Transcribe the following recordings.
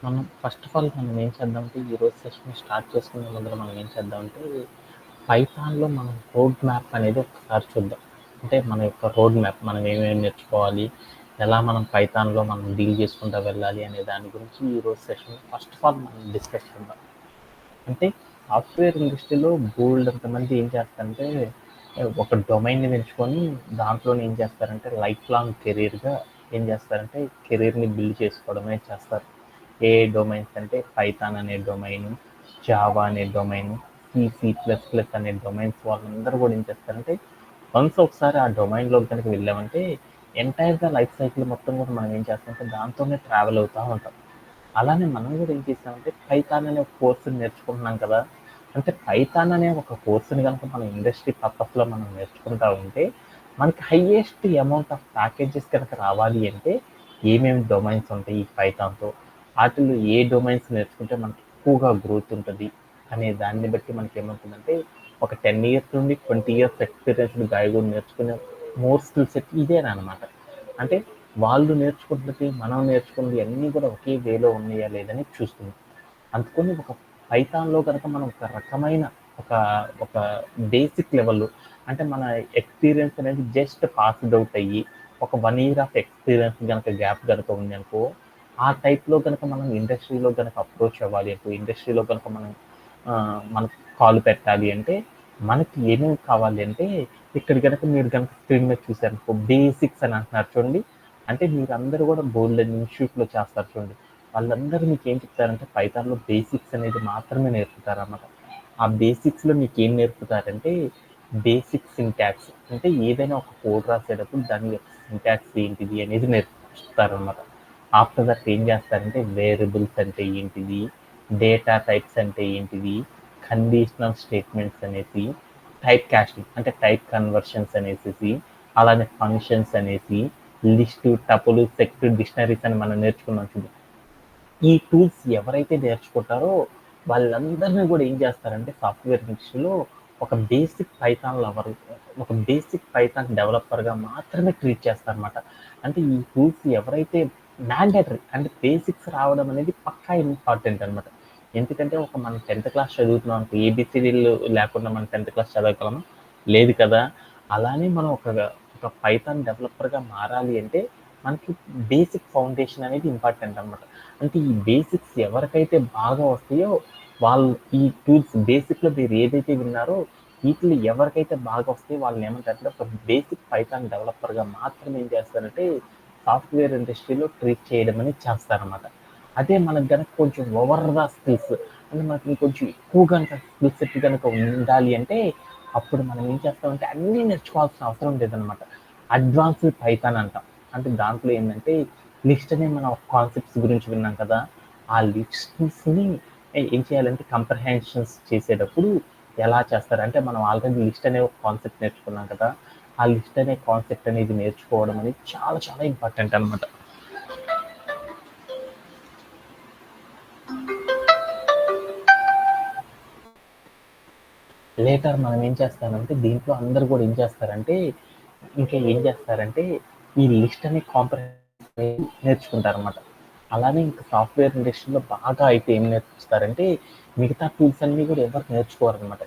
మనం first of all మనం ఏం చేద్దామంటే, ఈరోజు సెషన్ స్టార్ట్ చేసుకునే ముందర మనం ఏం చేద్దామంటే, పైథాన్‌లో మనం రోడ్ మ్యాప్ అనేది ఒకసారి చూద్దాం. అంటే మన యొక్క రోడ్ మ్యాప్ మనం ఏమేమి నేర్చుకోవాలి, ఎలా మనం పైథాన్‌లో మనం డీల్ చేసుకుంటూ వెళ్ళాలి అనే దాని గురించి ఈరోజు సెషన్ ఫస్ట్ ఆఫ్ ఆల్ మనం డిస్కస్ చేద్దాం. అంటే సాఫ్ట్‌వేర్ ఇండస్ట్రీలో బోలెడంతమంది ఏం చేస్తారంటే, ఒక డొమైన్‌ని ఎంచుకొని దాంట్లోనే ఏం చేస్తారంటే లైఫ్ లాంగ్ కెరీర్‌గా ఏం చేస్తారంటే కెరీర్‌ని బిల్డ్ చేసుకోవడమే చేస్తారు. ఏ డొమైన్స్ అంటే పైథాన్ అనే డొమైను, జావా అనే డొమైను, సి++ అనే డొమైన్స్ వాళ్ళందరూ కూడా ఏం చేస్తారంటే వన్స్ ఒకసారి ఆ డొమైన్‌లోకి కనుక వెళ్ళామంటే ఎంటైర్‌గా లైఫ్ సైకిల్ మొత్తం కూడా మనం ఏం చేస్తామంటే దాంతోనే ట్రావెల్ అవుతా ఉంటాం. అలానే మనం కూడా ఏం చేసామంటే పైథాన్ అనే ఒక కోర్సుని నేర్చుకుంటున్నాం కదా! అంటే పైథాన్ అనే ఒక కోర్సుని గనుక మనం ఇండస్ట్రీ పర్పస్‌లో మనం నేర్చుకుంటా ఉంటే, మనకి హైయెస్ట్ అమౌంట్ ఆఫ్ ప్యాకేజెస్ కనుక రావాలి అంటే, ఏమేమి డొమైన్స్ ఉంటాయి ఈ పైథాన్‌తో? ఆటిల్లో ఏ డొమైన్స్ నేర్చుకుంటే మనకి ఎక్కువగా గ్రోత్ ఉంటది, అనే దాన్ని బట్టి మనకేమవుతుందంటే, ఒక 10 ఇయర్స్ నుండి 20 ఇయర్స్ ఎక్స్‌పీరియన్స్‌డ్ గాయ్ కూడా నేర్చుకునే మోర్ స్కిల్ సెట్ ఇదేననమాట. అంటే వాళ్ళు నేర్చుకుంటున్నది, మనం నేర్చుకున్నది అన్నీ కూడా ఒకే వేలో ఉన్నాయా లేదని చూస్తుంది. అందుకని ఒక పైథాన్‌లో గనక మనం ఒక రకమైన ఒక ఒక బేసిక్ లెవెల్ అంటే మన ఎక్స్‌పీరియన్స్ అనేది జస్ట్ పాస్డ్ ఔట్ అయ్యి, ఒక 1 ఇయర్ ఆఫ్ ఎక్స్‌పీరియన్స్ గనక గ్యాప్ గనక ఉందనుకో, ఆ టైప్‌లో గనక మనం ఇండస్ట్రీలో గనక అప్రోచ్ అవ్వాలి అనుకో, ఇండస్ట్రీలో గనక మనం కాలు పెట్టాలి అంటే, మనకి ఏమేమి కావాలి అంటే, ఇక్కడ గనక మీరు గనక స్క్రీన్ మీద చూసారనుకో బేసిక్స్ అని అంటున్నారు చూడండి. అంటే మీరందరూ కూడా బోలెడన్ని ఇన్‌స్టిట్యూట్‌లో చేస్తారు చూడండి. వాళ్ళందరూ మీకేం చెప్తారంటే పైథాన్‌లో బేసిక్స్ అనేది మాత్రమే నేర్పుతారన్నమాట. ఆ బేసిక్స్‌లో మీకేం నేర్పుతారంటే బేసిక్ సింటాక్స్. అంటే ఏదైనా ఒక కోడ్ రాసేటప్పుడు దాని యొక్క సింటాక్స్ ఏంటిది అనేది నేర్పుతారన్నమాట. ఆఫ్టర్ దట్ ఏం చేస్తారంటే వేరియబుల్స్ అంటే ఏంటిది, డేటా టైప్స్ అంటే ఏంటిది, కండిషనల్ స్టేట్మెంట్స్ అనేసి, టైప్ కాస్టింగ్ అంటే టైప్ కన్వర్షన్స్ అనేసేసి, అలానే ఫంక్షన్స్ అనేసి, లిస్టు, టపుల్, సెట్, డిక్షనరీస్ అని మనం నేర్చుకున్నాం చూడు. ఈ టూల్స్ ఎవరైతే నేర్చుకుంటారో వాళ్ళందరినీ కూడా ఏం చేస్తారంటే సాఫ్ట్వేర్ ఇండస్ట్రీలో ఒక బేసిక్ పైథాన్ లవర్, ఒక బేసిక్ పైథాన్ డెవలపర్గా మాత్రమే ట్రీట్ చేస్తారన్నమాట. అంటే ఈ టూల్స్ ఎవరైతే మ్యాండేటరీ అంటే బేసిక్స్ రావడం అనేది పక్కా ఇంపార్టెంట్ అనమాట. ఎందుకంటే ఒక మనం 10th క్లాస్ చదువుతున్నాం అనుకో ఏబిసిడీలు లేకుండా మనం 10th క్లాస్ చదవగలమా? లేదు కదా! అలానే మనం ఒక పైథాన్ డెవలపర్గా మారాలి అంటే మనకి బేసిక్ ఫౌండేషన్ అనేది ఇంపార్టెంట్ అనమాట. అంటే ఈ బేసిక్స్ ఎవరికైతే బాగా వస్తాయో వాళ్ళు ఈ టూల్స్ బేసిక్‌లో మీరు ఏదైతే విన్నారో వీటిలో ఎవరికైతే బాగా వస్తాయో వాళ్ళని ఏమంటారంటే ఒక బేసిక్ పైథాన్ డెవలపర్‌గా మాత్రమే ఏం చేస్తారంటే సాఫ్ట్‌వేర్ ఇండస్ట్రీలో ట్రీట్ చేయడం అనేది చేస్తారనమాట. అదే మనకు గనక కొంచెం ఓవర్‌గా స్కిల్స్ అంటే మనకి ఇంకొంచెం ఎక్కువ గనక స్కిల్ సెట్ గనక ఉండాలి అంటే అప్పుడు మనం ఏం చేస్తామంటే అన్నీ నేర్చుకోవాల్సిన అవసరం లేదనమాట. అడ్వాన్స్‌డ్ పైథాన్ అంటాం. అంటే దాంట్లో ఏందంటే లిస్ట్ అని మనం కాన్సెప్ట్స్ గురించి విన్నాం కదా! ఆ లిస్ట్స్‌ని ఏం చేయాలంటే కంప్రహెన్షన్స్ చేసేటప్పుడు ఎలా చేస్తారు? అంటే మనం ఆల్రెడీ లిస్ట్ అనే ఒక కాన్సెప్ట్ నేర్చుకున్నాం కదా! ఆ లిస్ట్ అనే కాన్సెప్ట్ అనేది నేర్చుకోవడం అనేది చాలా చాలా ఇంపార్టెంట్ అనమాట. లేటర్ మనం ఏం చేస్తామంటే దీంట్లో అందరూ కూడా ఏం చేస్తారంటే ఇంకా ఏం చేస్తారంటే ఈ లిస్ట్ అనే కాంప్రహెన్షన్ నేర్చుకుంటారనమాట. అలానే ఇంకా సాఫ్ట్‌వేర్ ఇండస్ట్రీలో బాగా అయితే ఏం నేర్పిస్తారంటే మిగతా టూల్స్ అన్నీ కూడా ఎవరు నేర్చుకోరనమాట.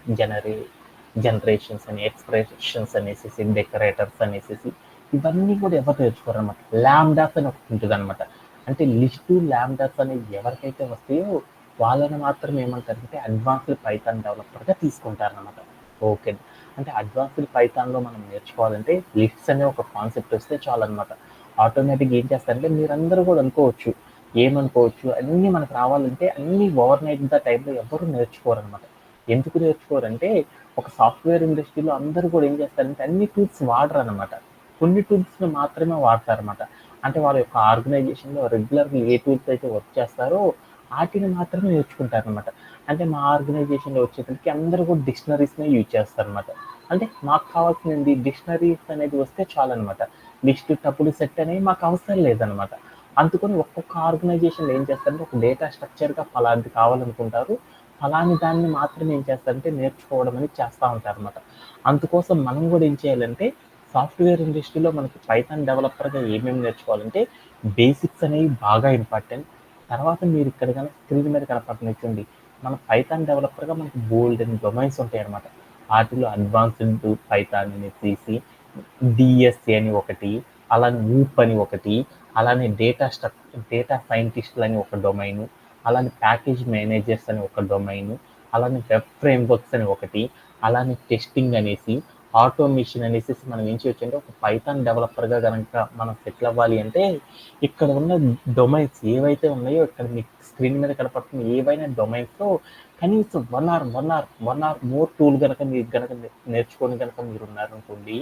జనరేషన్స్ అని, ఎక్స్‌ప్రెషన్స్ అనేసేసి, డెకరేటర్స్ అనేసేసి ఇవన్నీ కూడా ఎవరు నేర్చుకోరనమాట. లాంబ్డాస్ అని ఒకటి ఉంటదనమాట. అంటే లిస్టు, లాంబ్డాస్ అనేవి ఎవరికైతే వస్తాయో వాళ్ళని మాత్రం ఏమంటారంటే అడ్వాన్స్‌డ్ పైథాన్ డెవలపర్‌గా తీసుకుంటారనమాట. ఓకే. అంటే అడ్వాన్స్‌డ్ పైథాన్‌లో మనం నేర్చుకోవాలంటే లిస్ట్స్ అనే ఒక కాన్సెప్ట్ వస్తే చాలనమాట. ఆటోమేటిక్‌గా ఏం చేస్తారంటే మీరందరూ కూడా అనుకోవచ్చు. ఏమనుకోవచ్చు అన్నీ మనకు రావాలంటే అన్నీ ఓవర్‌నైట్ టైమ్‌లో ఎవ్వరు నేర్చుకోరనమాట. ఎందుకు నేర్చుకోరంటే ఒక సాఫ్ట్‌వేర్ ఇండస్ట్రీలో అందరూ కూడా ఏం చేస్తారంటే అన్ని టూల్స్ వాడరనమాట. కొన్ని టూల్స్‌ని మాత్రమే వాడతారనమాట. అంటే వాళ్ళ యొక్క ఆర్గనైజేషన్‌లో రెగ్యులర్‌గా ఏ టూల్స్ అయితే వర్క్ చేస్తారో ఆటిని మాత్రమే నేర్చుకుంటారనమాట. అంటే మా ఆర్గనైజేషన్‌లో వచ్చేసరికి అందరూ కూడా డిక్షనరీస్‌నే యూజ్ చేస్తారనమాట. అంటే మాకు కావాల్సింది డిక్షనరీస్ అనేది వస్తే చాలనమాట. లిస్ట్, టపుల్, సెట్ అనేవి మాకు అవసరం లేదనమాట. అందుకని ఒక్కొక్క ఆర్గనైజేషన్‌లో ఏం చేస్తారంటే ఒక డేటా స్ట్రక్చర్‌గా ఫలాంటిది కావాలనుకుంటారు. ఫలాని దాన్ని మాత్రం ఏం చేస్తారంటే నేర్చుకోవడం అనేది చేస్తా ఉంటారనమాట. అందుకోసం మనం కూడా ఏం చేయాలంటే సాఫ్ట్‌వేర్ ఇండస్ట్రీలో మనకి పైథాన్ డెవలపర్‌గా ఏమేమి నేర్చుకోవాలంటే బేసిక్స్ అనేవి బాగా ఇంపార్టెంట్. తర్వాత మీరు ఇక్కడ కనుక స్క్రీన్ మీద కనపడుతున్నాయి చూడండి. మన పైథాన్ డెవలపర్‌గా మనకు బోలెడన్ని డొమైన్స్ ఉంటాయన్నమాట. ఆటిల్లో అడ్వాన్స్‌డ్ పైథాన్ అనేసేసి, డీఎస్ఏ అని ఒకటి, అలానే ఊప్ అని ఒకటి, అలానే డేటా సైంటిస్ట్‌లని ఒక డొమైను, అలానే ప్యాకేజ్ మేనేజర్స్ అని ఒక డొమైను, అలానే వెబ్ ఫ్రేమ్‌వర్క్స్ అని ఒకటి, అలానే టెస్టింగ్ అనేసి, ఆటోమేషన్ అనేసేసి మనం ఏం చేయొచ్చంటే ఒక పైథాన్ డెవలపర్‌గా గనక మనం సెటిల్ అవ్వాలి అంటే ఇక్కడ ఉన్న డొమైన్స్ ఏవైతే ఉన్నాయో ఇక్కడ మీకు స్క్రీన్ మీద కనపడుతున్న ఏవైనా డొమైన్స్‌లో కనీసం 1 ఆర్ మోర్ టూల్ గనక మీరు గనక నేర్చుకొని గనక మీరున్నారనుకోండి,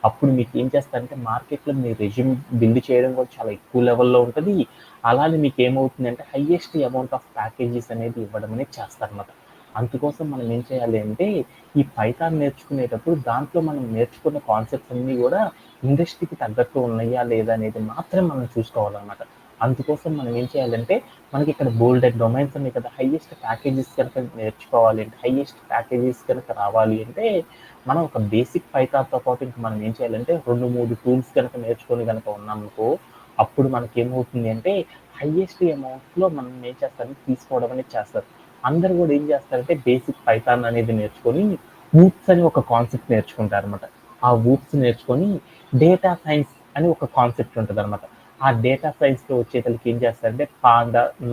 అప్పుడు మీకు ఏం చేస్తారంటే మార్కెట్‌లో మీ రెజ్యూమ్ బిల్డ్ చేయడం కూడా చాలా ఎక్కువ లెవెల్‌లో ఉంటది. అలానే మీకేమవుతుందంటే హైయెస్ట్ అమౌంట్ ఆఫ్ ప్యాకేజెస్ అనేది ఇవ్వడం అనేది చేస్తారనమాట. అందుకోసం మనం ఏం చేయాలి అంటే ఈ పైథాన్ నేర్చుకునేటప్పుడు దాంట్లో మనం నేర్చుకున్న కాన్సెప్ట్స్ అన్నీ కూడా ఇండస్ట్రీకి తగ్గట్టు ఉన్నాయా లేదా అనేది మాత్రం మనం చూసుకోవాలన్నమాట. అందుకోసం మనం ఏం చేయాలంటే మనకి ఇక్కడ బోల్డెడ్ డొమైన్స్ ఉన్నాయి కదా! హైయెస్ట్ ప్యాకేజెస్ కనుక నేర్చుకోవాలి అంటే, హైయెస్ట్ ప్యాకేజెస్ కనుక రావాలి అంటే, మనం ఒక బేసిక్ పైథాన్‌తో పాటు ఇంక మనం ఏం చేయాలంటే 2, 3 టూల్స్ కనుక నేర్చుకొని గనక ఉన్నామనుకో, అప్పుడు మనకేమవుతుంది అంటే హైయెస్ట్ అమౌంట్‌లో మనం ఏం చేస్తారంటే తీసుకోవడం అనేది చేస్తారు. అందరూ గూడా ఏం చేస్తారంటే బేసిక్ పైథాన్ అనేది నేర్చుకొని, వూప్స్ అని ఒక కాన్సెప్ట్ నేర్చుకుంటారనమాట. ఆ వూప్స్ నేర్చుకొని డేటా సైన్స్ అని ఒక కాన్సెప్ట్ ఉంటదనమాట. ఆ డేటా సైన్స్‌లో వచ్చేతలకి ఏం చేస్తారంటే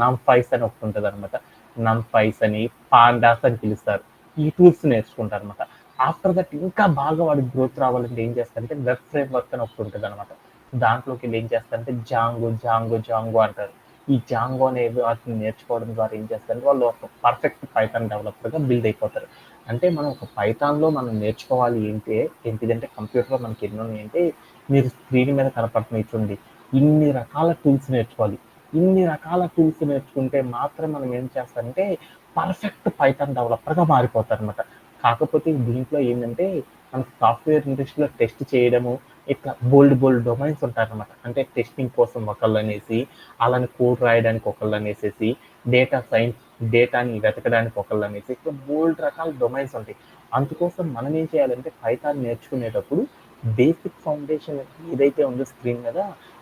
నంఫైస్ అని ఒకటి ఉంటదనమాట. నంఫైస్ అని, పాండాస్ అని పిలుస్తారు. ఈ టూల్స్ నేర్చుకుంటారనమాట. ఆఫ్టర్ దట్ ఇంకా బాగా వాడికి గ్రోత్ రావాలంటే ఏం చేస్తారంటే వెబ్ ఫ్రేమ్‌వర్క్ అని ఒకటి ఉంటదనమాట. దాంట్లోకెళ్ళి ఏం చేస్తారంటే జాంగో అంటారు. ఈ జాంగో అనే వాటిని నేర్చుకోవడం ద్వారా ఏం చేస్తారంటే వాళ్ళు ఒక పర్ఫెక్ట్ పైథాన్ డెవలపర్‌గా బిల్డ్ అయిపోతారు. అంటే మనం ఒక పైథాన్‌లో మనం నేర్చుకోవాలి ఏంటిదంటే కంప్యూటర్‌లో మనకి ఎన్నున్నాయంటే మీరు స్క్రీన్ మీద కనపడుతున్నాయి చూడండి. ఇన్ని రకాల టూల్స్ నేర్చుకోవాలి. ఇన్ని రకాల టూల్స్ నేర్చుకుంటే మాత్రం మనం ఏం చేస్తారంటే పర్ఫెక్ట్ పైథాన్ డెవలపర్‌గా మారిపోతారనమాట. కాకపోతే దీంట్లో ఏందంటే మనకి సాఫ్ట్‌వేర్ ఇండస్ట్రీలో టెస్ట్ చేయడము, ఇట్లా బోలెడు డొమైన్స్ ఉంటారనమాట. అంటే టెస్టింగ్ కోసం ఒకళ్ళనేసి, అలానే కోడ్ రాయడానికి ఒకళ్ళనేసేసి, డేటా సైన్స్ డేటాని వెతకడానికి ఒకళ్ళనేసి, ఇట్లా బోలెడు రకాల డొమైన్స్ ఉంటాయి. అందుకోసం మనం ఏం చేయాలంటే పైథాన్ నేర్చుకునేటప్పుడు బేసిక్ ఫౌండేషన్ ఏదైతే ఉందో స్క్రీన్ మీద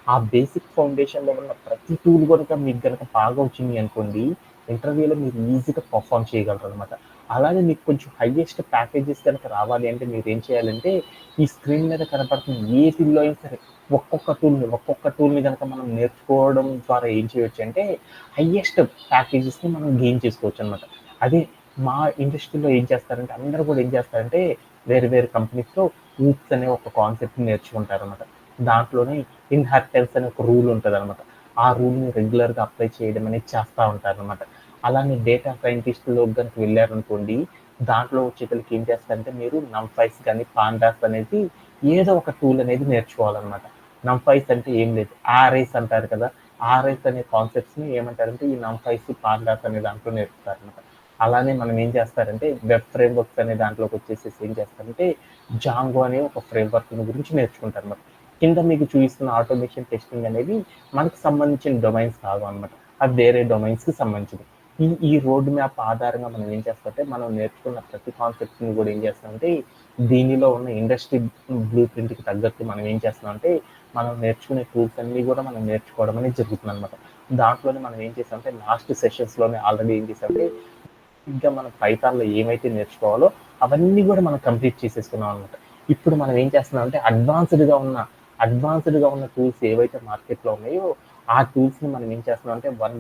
ఆ బేసిక్ ఫౌండేషన్‌లో ఉన్న ప్రతి టూల్ గనుక మీకు గనక బాగా వచ్చింది అనుకోండి, ఇంటర్వ్యూలో మీరు ఈజీగా పర్ఫార్మ్ చేయగలరనమాట. అలాగే మీకు కొంచెం హైయెస్ట్ ప్యాకేజెస్ గనక రావాలి అంటే మీరేం చేయాలంటే, ఈ స్క్రీన్ మీద కనపడుతున్న ఏ టూల్‌లో అయినా సరే ఒక్కొక్క టూల్‌ని గనక మనం నేర్చుకోవడం ద్వారా ఏం చేయొచ్చంటే, హైయెస్ట్ ప్యాకేజెస్‌ని మనం గెయిన్ చేసుకోవచ్చనమాట. అదే మా ఇండస్ట్రీలో ఏం చేస్తారంటే, అందరూ కూడా ఏం చేస్తారంటే, వేరే కంపెనీస్‌లో ఊప్స్ అనే ఒక కాన్సెప్ట్‌ని నేర్చుకుంటారనమాట. దాంట్లోనే ఇన్‌హెరిటెన్స్ అనే ఒక రూల్ ఉంటదనమాట. ఆ రూల్‌ని రెగ్యులర్‌గా అప్లై చేయడం అనేది చేస్తా ఉంటారనమాట. అలానే డేటా సైంటిస్ట్‌లోకి గనుక వెళ్లారనుకోండి, దాంట్లో వచ్చేసరికి ఏం చేస్తారంటే మీరు నంఫైస్ గాని, పాండాస్ అనేది ఏదో ఒక టూల్ అనేది నేర్చుకోవాలనమాట. నంఫైస్ అంటే ఏం లేదు. ఆర్ఐస్ అంటారు కదా! ఆర్ఐస్ అనే కాన్సెప్ట్స్‌ని ఏమంటారంటే ఈ నంఫైస్, పాండాస్ అనే దాంట్లో నేర్పుతారనమాట. అలానే మనం ఏం చేస్తారంటే వెబ్ ఫ్రేమ్‌వర్క్స్ అనే దాంట్లోకొచ్చేసేసి ఏం చేస్తారంటే జాంగో అనే ఒక ఫ్రేమ్‌వర్క్‌ని గురించి నేర్చుకుంటారనమాట. కింద మీకు చూపిస్తున్న ఆటోమేషన్ టెస్టింగ్ అనేది మనకు సంబంధించిన డొమైన్స్ కావనమాట. అవి వేరే డొమైన్స్‌కి సంబంధించినవి. ఈ రోడ్ మ్యాప్ ఆధారంగా మనం ఏం చేస్తామంటే, మనం నేర్చుకున్న ప్రతి కాన్సెప్ట్‌ని కూడా ఏం చేస్తామంటే, దీనిలో ఉన్న ఇండస్ట్రీ బ్లూ ప్రింట్‌కి తగ్గట్టు మనం ఏం చేస్తున్నామంటే, మనం నేర్చుకునే టూల్స్ అన్నీ కూడా మనం నేర్చుకోవడం అనేది జరుగుతుందనమాట. దాంట్లోనే మనం ఏం చేసామంటే, లాస్ట్ సెషన్స్‌లోనే ఆల్రెడీ ఏం చేసామంటే, ఇంకా మనం పైథాన్‌లో ఏమైతే నేర్చుకోవాలో అవన్నీ కూడా మనం కంప్లీట్ చేసేసుకున్నాం అనమాట. ఇప్పుడు మనం ఏం చేస్తున్నామంటే అడ్వాన్స్‌డ్‌గా ఉన్న టూల్స్ ఏవైతే మార్కెట్‌లో ఉన్నాయో, ఆ టూల్స్‌ని మనం ఏం చేస్తున్నామంటే వన్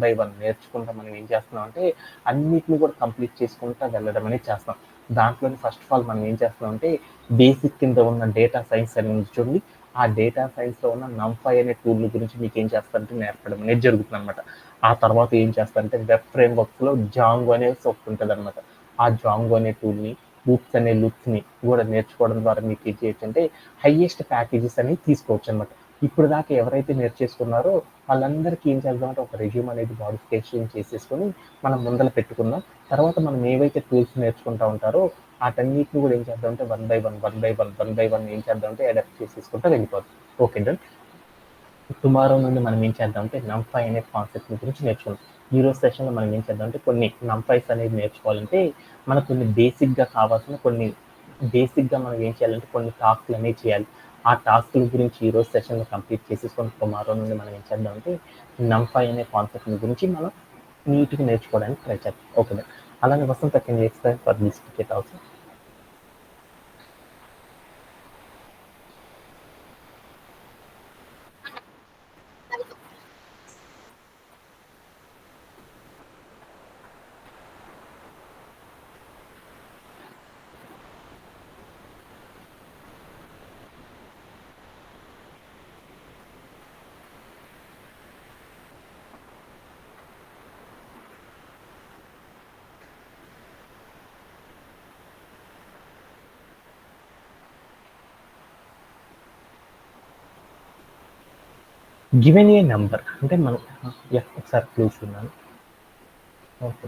బై వన్ నేర్చుకుంటా మనం ఏం చేస్తున్నామంటే అన్నిటిని కూడా కంప్లీట్ చేసుకుంటా వెళ్ళడం అనేది చేస్తాం. దాంట్లోని ఫస్ట్ ఆఫ్ ఆల్ మనం ఏం చేస్తున్నామంటే బేసిక్ కింద ఉన్న డేటా సైన్స్ అని ఉంది చూడండి. ఆ డేటా సైన్స్‌లో ఉన్న నంపై అనే టూల్ గురించి మీకేం చేస్తారంటే నేర్పడం అనేది జరుగుతుందనమాట. ఆ తర్వాత ఏం చేస్తారంటే వెబ్ ఫ్రేమ్‌వర్క్స్‌లో జాంగో అనేసి ఒకటుంటదనమాట. ఆ జాంగో అనే టూల్‌ని, లూప్స్‌ని కూడా నేర్చుకోవడం ద్వారా మీకు ఏం చేయొచ్చంటే హైయెస్ట్ ప్యాకేజెస్ అనేవి తీసుకోవచ్చనమాట. ఇప్పుడు దాకా ఎవరైతే నేర్చేసుకున్నారో వాళ్ళందరికీ ఏం చేద్దామంటే ఒక రెజ్యూమ్ అనేది మోడిఫికేషన్ చేసేసుకొని మనం ముందల పెట్టుకుందాం. తర్వాత మనం ఏవైతే టూల్స్ నేర్చుకుంటా ఉంటారో ఆటన్నిటిని కూడా ఏం చేద్దామంటే వన్ బై వన్ ఏం చేద్దామంటే అడాప్ట్ చేసేసుకుంటా వెళ్ళిపోదాం. Okay done. టుమారో నుండి మనం ఏం చేద్దామంటే నంపై అనే కాన్సెప్ట్ గురించి నేర్చుకుందాం. ఈరోజు సెషన్‌లో మనం ఏం చేద్దామంటే కొన్ని నంపైస్ అనేది నేర్చుకోవాలంటే మనకు కొన్ని బేసిక్‌గా కావాల్సిన బేసిక్‌గా మనం ఏం చేయాలంటే కొన్ని టాస్క్‌లనేవి చేయాలి. ఆ టాస్క్ల గురించి ఈరోజు సెషన్లో కంప్లీట్ చేసేసుకొని టుమారో నుండి మనం ఏం చేద్దామంటే NumPy అనే కాన్సెప్ట్ గురించి మనం నీట్గా నేర్చుకోవడానికి ట్రై చేద్దాం. ఓకే, అలానే Vasantha can you explain for this ticket also? Given a number అంటే మనం ఒకసారి క్లూస్ ఉన్నాను. ఓకే.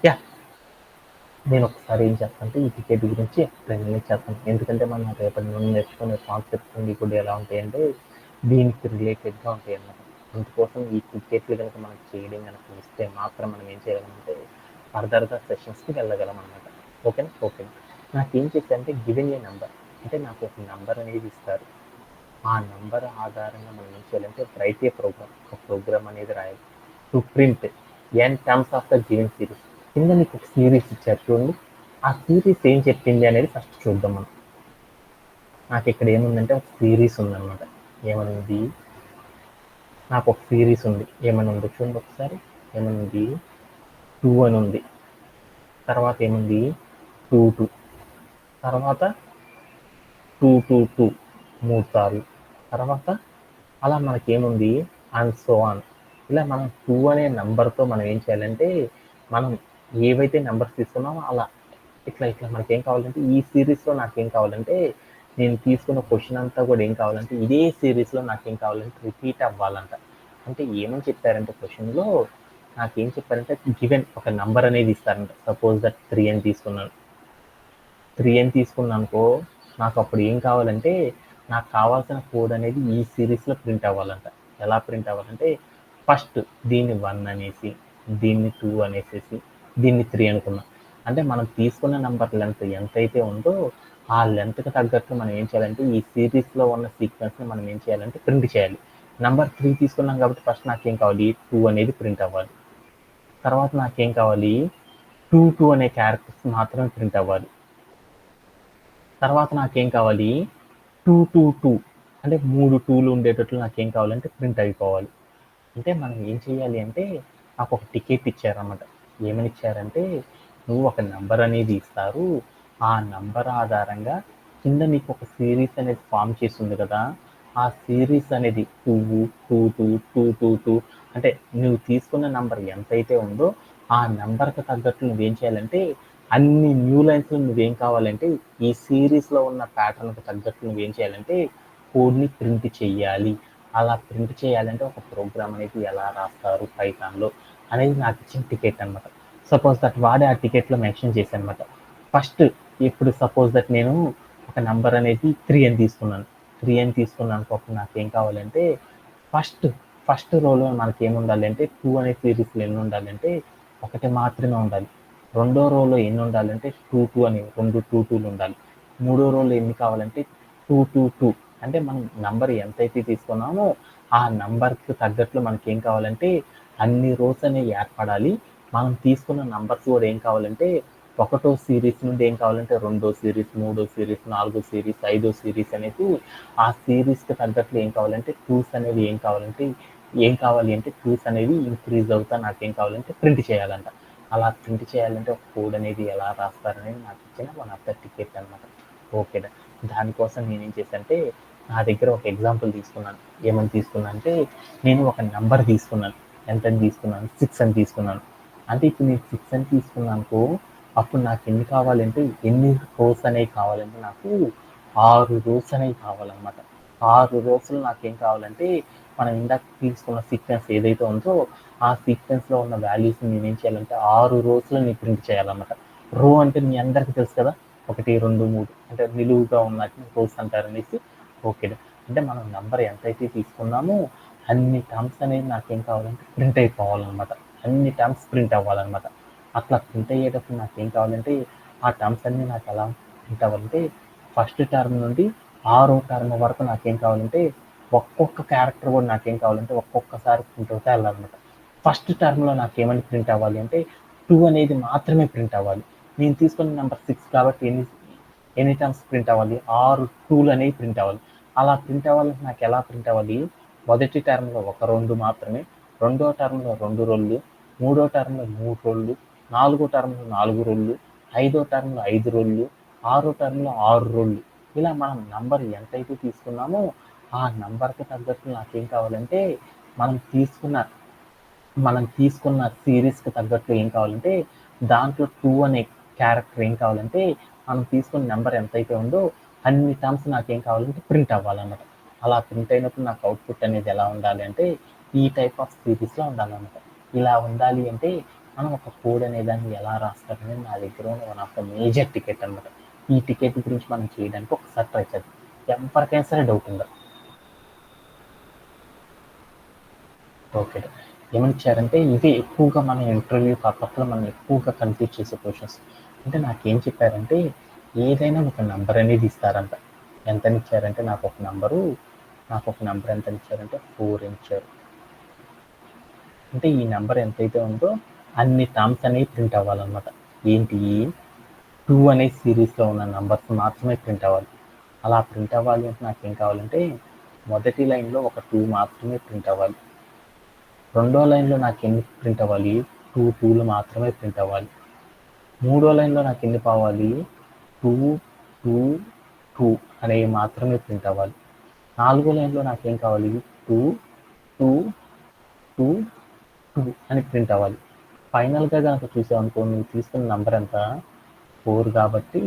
యా, నేను ఒకసారి ఏం చేస్తానంటే ఈ టికెట్ గురించి ఎక్స్ప్లెయిన్ చేస్తాను. ఎందుకంటే మనం రేపటి నుండి నేర్చుకునే కాన్సెప్ట్స్ అన్ని కూడా ఎలా ఉంటాయంటే దీనికి రిలేటెడ్గా ఉంటాయి అన్నమాట. అందుకోసం ఈ టికెట్లు కనుక మనకు చేయడం కనుక ఇస్తే మాత్రం మనం ఏం చేయగలమంటే ఫర్దర్గా సెషన్స్కి వెళ్ళగలం అనమాట. ఓకేనా? ఓకే. నాకేం చేశారంటే గివెన్ ఏ నెంబర్ అంటే నాకు ఒక నెంబర్ అనేది ఇస్తారు. ఆ నెంబర్ ఆధారంగా మనం ఏం చేయాలంటే రైట్ ఏ ప్రోగ్రామ్, ఒక ప్రోగ్రామ్ అనేది రాయాలి to print N terms of the given series. కింద నీకు ఒక సిరీస్ ఇచ్చారు చూడండి, ఆ సిరీస్ ఏం చెప్పింది అనేది ఫస్ట్ చూద్దాం మనం. నాకు ఇక్కడ ఏముందంటే ఒక సిరీస్ ఉందన్నమాట. ఏమనుంది? నాకు ఒక సిరీస్ ఉంది. ఏమని ఉంది చూడండి ఒకసారి. ఏమనుంది? 2 అని ఉంది. తర్వాత ఏముంది? 2 2. తర్వాత 2 2 2 3 సార్లు. తర్వాత అలా మనకేముంది? And so on. ఇలా మనం 2 అనే నెంబర్తో మనం ఏం చేయాలంటే మనం ఏవైతే నెంబర్స్ తీసుకున్నామో అలా ఇట్లా ఇట్లా మనకేం కావాలంటే ఈ సిరీస్లో నాకేం కావాలంటే నేను తీసుకున్న క్వశ్చన్ అంతా కూడా ఏం కావాలంటే ఇదే సిరీస్లో నాకేం కావాలంటే రిపీట్ అవ్వాలంట. అంటే ఏమని చెప్పారంటే క్వశ్చన్లో నాకేం చెప్పారంటే గివెన్ ఒక నంబర్ అనేది ఇస్తారంట. సపోజ్ దట్ 3 అని తీసుకున్నాను. 3 అని తీసుకున్నానుకో నాకు అప్పుడు ఏం కావాలంటే నాకు కావాల్సిన కోడ్ అనేది ఈ సిరీస్లో ప్రింట్ అవ్వాలంట. ఎలా ప్రింట్ అవ్వాలంటే ఫస్ట్ దీన్ని 1 అనేసి, దీన్ని 2 అనేసేసి, దీన్ని 3 అనుకున్నాం. అంటే మనం తీసుకున్న నెంబర్ లెంత్ ఎంతైతే ఉందో ఆ లెంత్కి తగ్గట్టు మనం ఏం చేయాలంటే ఈ సిరీస్లో ఉన్న సీక్వెన్స్ని మనం ఏం చేయాలంటే ప్రింట్ చేయాలి. నెంబర్ 3 తీసుకున్నాం కాబట్టి ఫస్ట్ నాకేం కావాలి? 2 అనేది ప్రింట్ అవ్వాలి. తర్వాత నాకేం కావాలి? 2 2 అనే క్యారెక్టర్స్ మాత్రమే ప్రింట్ అవ్వాలి. తర్వాత నాకేం కావాలి? 2 2 2 అంటే 3 2లు ఉండేటట్లు నాకేం కావాలంటే ప్రింట్ అయిపోవాలి. అంటే మనం ఏం చేయాలి అంటే నాకు ఒక టికెట్ ఇచ్చారన్నమాట. ఏమని ఇచ్చారంటే నువ్వు ఒక నెంబర్ అనేది ఇస్తారు. ఆ నెంబర్ ఆధారంగా కింద నీకు ఒక సిరీస్ అనేది ఫామ్ చేసి ఉంది కదా, ఆ సిరీస్ అనేది 2 2 2 2 2 2 అంటే నువ్వు తీసుకున్న నెంబర్ ఎంతైతే ఉందో ఆ నెంబర్కి తగ్గట్లు నువ్వేం చేయాలంటే అన్ని న్యూ లైన్స్లో నువ్వేం కావాలంటే ఈ సిరీస్లో ఉన్న ప్యాటర్న్కి తగ్గట్లు నువ్వేం చేయాలంటే కోడ్ని ప్రింట్ చేయాలి. అలా ప్రింట్ చేయాలంటే ఒక ప్రోగ్రామ్ అనేది ఎలా రాస్తారు పైథాన్లో అనేది నాకు ఇచ్చిన టికెట్ అనమాట. సపోజ్ దట్ వాడే ఆ టికెట్లో మెన్షన్ చేశాను అనమాట. ఫస్ట్ ఇప్పుడు సపోజ్ దట్ నేను ఒక నెంబర్ అనేది 3 అని తీసుకున్నాను. 3 అని తీసుకున్నాను అప్పుడు నాకేం కావాలంటే ఫస్ట్ ఫస్ట్ రోలో మనకి ఏమి ఉండాలి అంటే 2 అనే సిరీస్లో ఎన్ని ఉండాలంటే ఒకటి మాత్రమే ఉండాలి. రెండో రోలో ఎన్ని ఉండాలంటే 2 2 అని 2 2 2లు ఉండాలి. మూడో రోలో ఎన్ని కావాలంటే 2 2 2 అంటే మనం నంబర్ ఎంతైతే తీసుకున్నామో ఆ నంబర్కి తగ్గట్లు మనకి ఏం కావాలంటే అన్ని రోస్ అనేవి ఏర్పడాలి. మనం తీసుకున్న నంబర్స్ కూడా ఏం కావాలంటే ఒకటో సిరీస్ నుండి ఏం కావాలంటే రెండో సిరీస్, మూడో సిరీస్, నాలుగో సిరీస్, ఐదో సిరీస్ అనేది ఆ సిరీస్కి తగ్గట్లు ఏం కావాలంటే టూస్ అనేవి ఏం కావాలి అంటే టూస్ అనేవి ఇంక్రీజ్ అవుతా నాకేం కావాలంటే ప్రింట్ చేయాలంట. అలా ప్రింట్ చేయాలంటే ఒక కోడ్ అనేది ఎలా రాస్తారనేది నాకు ఇచ్చిన వన్ ఆఫ్ ద టికెట్ అనమాట. ఓకేనా? దానికోసం నేనేం చేశానంటే నా దగ్గర ఒక ఎగ్జాంపుల్ తీసుకున్నాను. ఏమని తీసుకున్నాను అంటే నేను ఒక నెంబర్ తీసుకున్నాను. ఎంతని తీసుకున్నాను? 6 అని తీసుకున్నాను. అంటే ఇప్పుడు నేను 6 అని తీసుకున్నానుకో అప్పుడు నాకు ఎన్ని కావాలంటే ఎన్ని రోస్ అనేవి కావాలంటే నాకు 6 రోస్ అనేవి కావాలన్నమాట. 6 రోస్లో నాకేం కావాలంటే మనం ఇందాక తీసుకున్న సీక్వెన్స్ ఏదైతే ఉందో ఆ సీక్వెన్స్లో ఉన్న వాల్యూస్ని నేనేం చేయాలంటే 6 రోస్లో నేను ప్రింట్ చేయాలన్నమాట. రో అంటే మీ అందరికీ తెలుసు కదా, 1 2 3 అంటే నిలువుగా ఉన్నట్టు రోస్ అంటారనేసి. ఓకే, అంటే మనం నెంబర్ ఎంతైతే తీసుకున్నామో అన్ని టర్మ్స్ అనేవి నాకేం కావాలంటే ప్రింట్ అయిపోవాలన్నమాట. అన్ని టర్మ్స్ ప్రింట్ అవ్వాలన్నమాట. అట్లా ప్రింట్ అయ్యేటప్పుడు నాకేం కావాలంటే ఆ టర్మ్స్ అన్నీ నాకు ఎలా ప్రింట్ అవ్వాలంటే ఫస్ట్ టర్మ్ నుండి 6వ టర్మ్ వరకు నాకేం కావాలంటే ఒక్కొక్క క్యారెక్టర్ కూడా నాకేం కావాలంటే ఒక్కొక్కసారి ప్రింట్ అవుతే వెళ్ళాలన్నమాట. ఫస్ట్ టర్మ్లో నాకేమని ప్రింట్ అవ్వాలి అంటే 2 అనేది మాత్రమే ప్రింట్ అవ్వాలి. నేను తీసుకున్న నెంబర్ 6 కాబట్టి ఎన్ని టర్మ్స్ ప్రింట్ అవ్వాలి, 6 2లు అనేవి ప్రింట్ అవ్వాలి. అలా ప్రింట్ అవ్వాలంటే నాకు ఎలా ప్రింట్ అవ్వాలి, మొదటి టర్మ్లో 1 2 మాత్రమే, రెండో టర్మ్లో 2 రోళ్ళు, మూడో టర్మ్లో 3 రోళ్ళు, నాలుగో టర్మ్లో 4 రోళ్ళు, ఐదో టర్మ్లో 5 రోళ్ళు, ఆరో టర్మ్లో 6 రోళ్ళు. ఇలా మనం నంబర్ ఎంతైతే తీసుకున్నామో ఆ నంబర్కి తగ్గట్టు నాకేం కావాలంటే మనం తీసుకున్న సిరీస్కి తగ్గట్లు ఏం కావాలంటే దాంట్లో 2 అనే క్యారెక్టర్ ఏం కావాలంటే మనం తీసుకున్న నెంబర్ ఎంతైతే ఉందో అన్ని టర్మ్స్ నాకేం కావాలంటే ప్రింట్ అవ్వాలన్నమాట. అలా ప్రింట్ అయినప్పుడు నాకు అవుట్పుట్ అనేది ఎలా ఉండాలి అంటే ఈ టైప్ ఆఫ్ సిరీస్లో ఉండాలన్నమాట. ఇలా ఉండాలి అంటే మనం ఒక కోడ్ అనే దాన్ని ఎలా రాస్తారనేది నా దగ్గర ఉన్న one of the major ticket అనమాట. ఈ టికెట్ గురించి మనం చేయడానికి ఒకసారి ట్రై చేద్దాం. ఎవరికైనా సరే డౌట్ ఉందా? ఓకే, ఏమని ఇచ్చారంటే ఇవి ఎక్కువగా మన ఇంటర్వ్యూ పర్పస్లో మనం ఎక్కువగా కన్ఫ్యూజ్ చేసే క్వశ్చన్స్. అంటే నాకేం చెప్పారంటే ఏదైనా ఒక నెంబర్ అనేది ఇస్తారంట. ఎంతని ఇచ్చారంటే నాకు ఒక నెంబర్ ఎంతని ఇచ్చారంటే 4 ఇచ్చారు. అంటే ఈ నెంబర్ ఎంతైతే ఉందో అన్ని టర్మ్స్ అనేవి ప్రింట్ అవ్వాలన్నమాట. ఏంటి, 2 అనే సిరీస్లో ఉన్న నెంబర్స్ మాత్రమే ప్రింట్ అవ్వాలి. అలా ప్రింట్ అవ్వాలి అంటే నాకేం కావాలంటే మొదటి లైన్లో ఒక 2 మాత్రమే ప్రింట్ అవ్వాలి. రెండో లైన్లో నాకు ఎన్ని ప్రింట్ అవ్వాలి, 2 2లు మాత్రమే ప్రింట్ అవ్వాలి. మూడో లైన్లో నాకు ఎన్ని కావాలి, 2 2 2 అనేవి మాత్రమే ప్రింట్ అవ్వాలి. నాలుగో లైన్లో నాకేం కావాలి, 2 2 2 2 అని ప్రింట్ అవ్వాలి. ఫైనల్గా కనుక చూసామనుకో నువ్వు తీసుకున్న నెంబర్ ఎంత, 4 కాబట్టి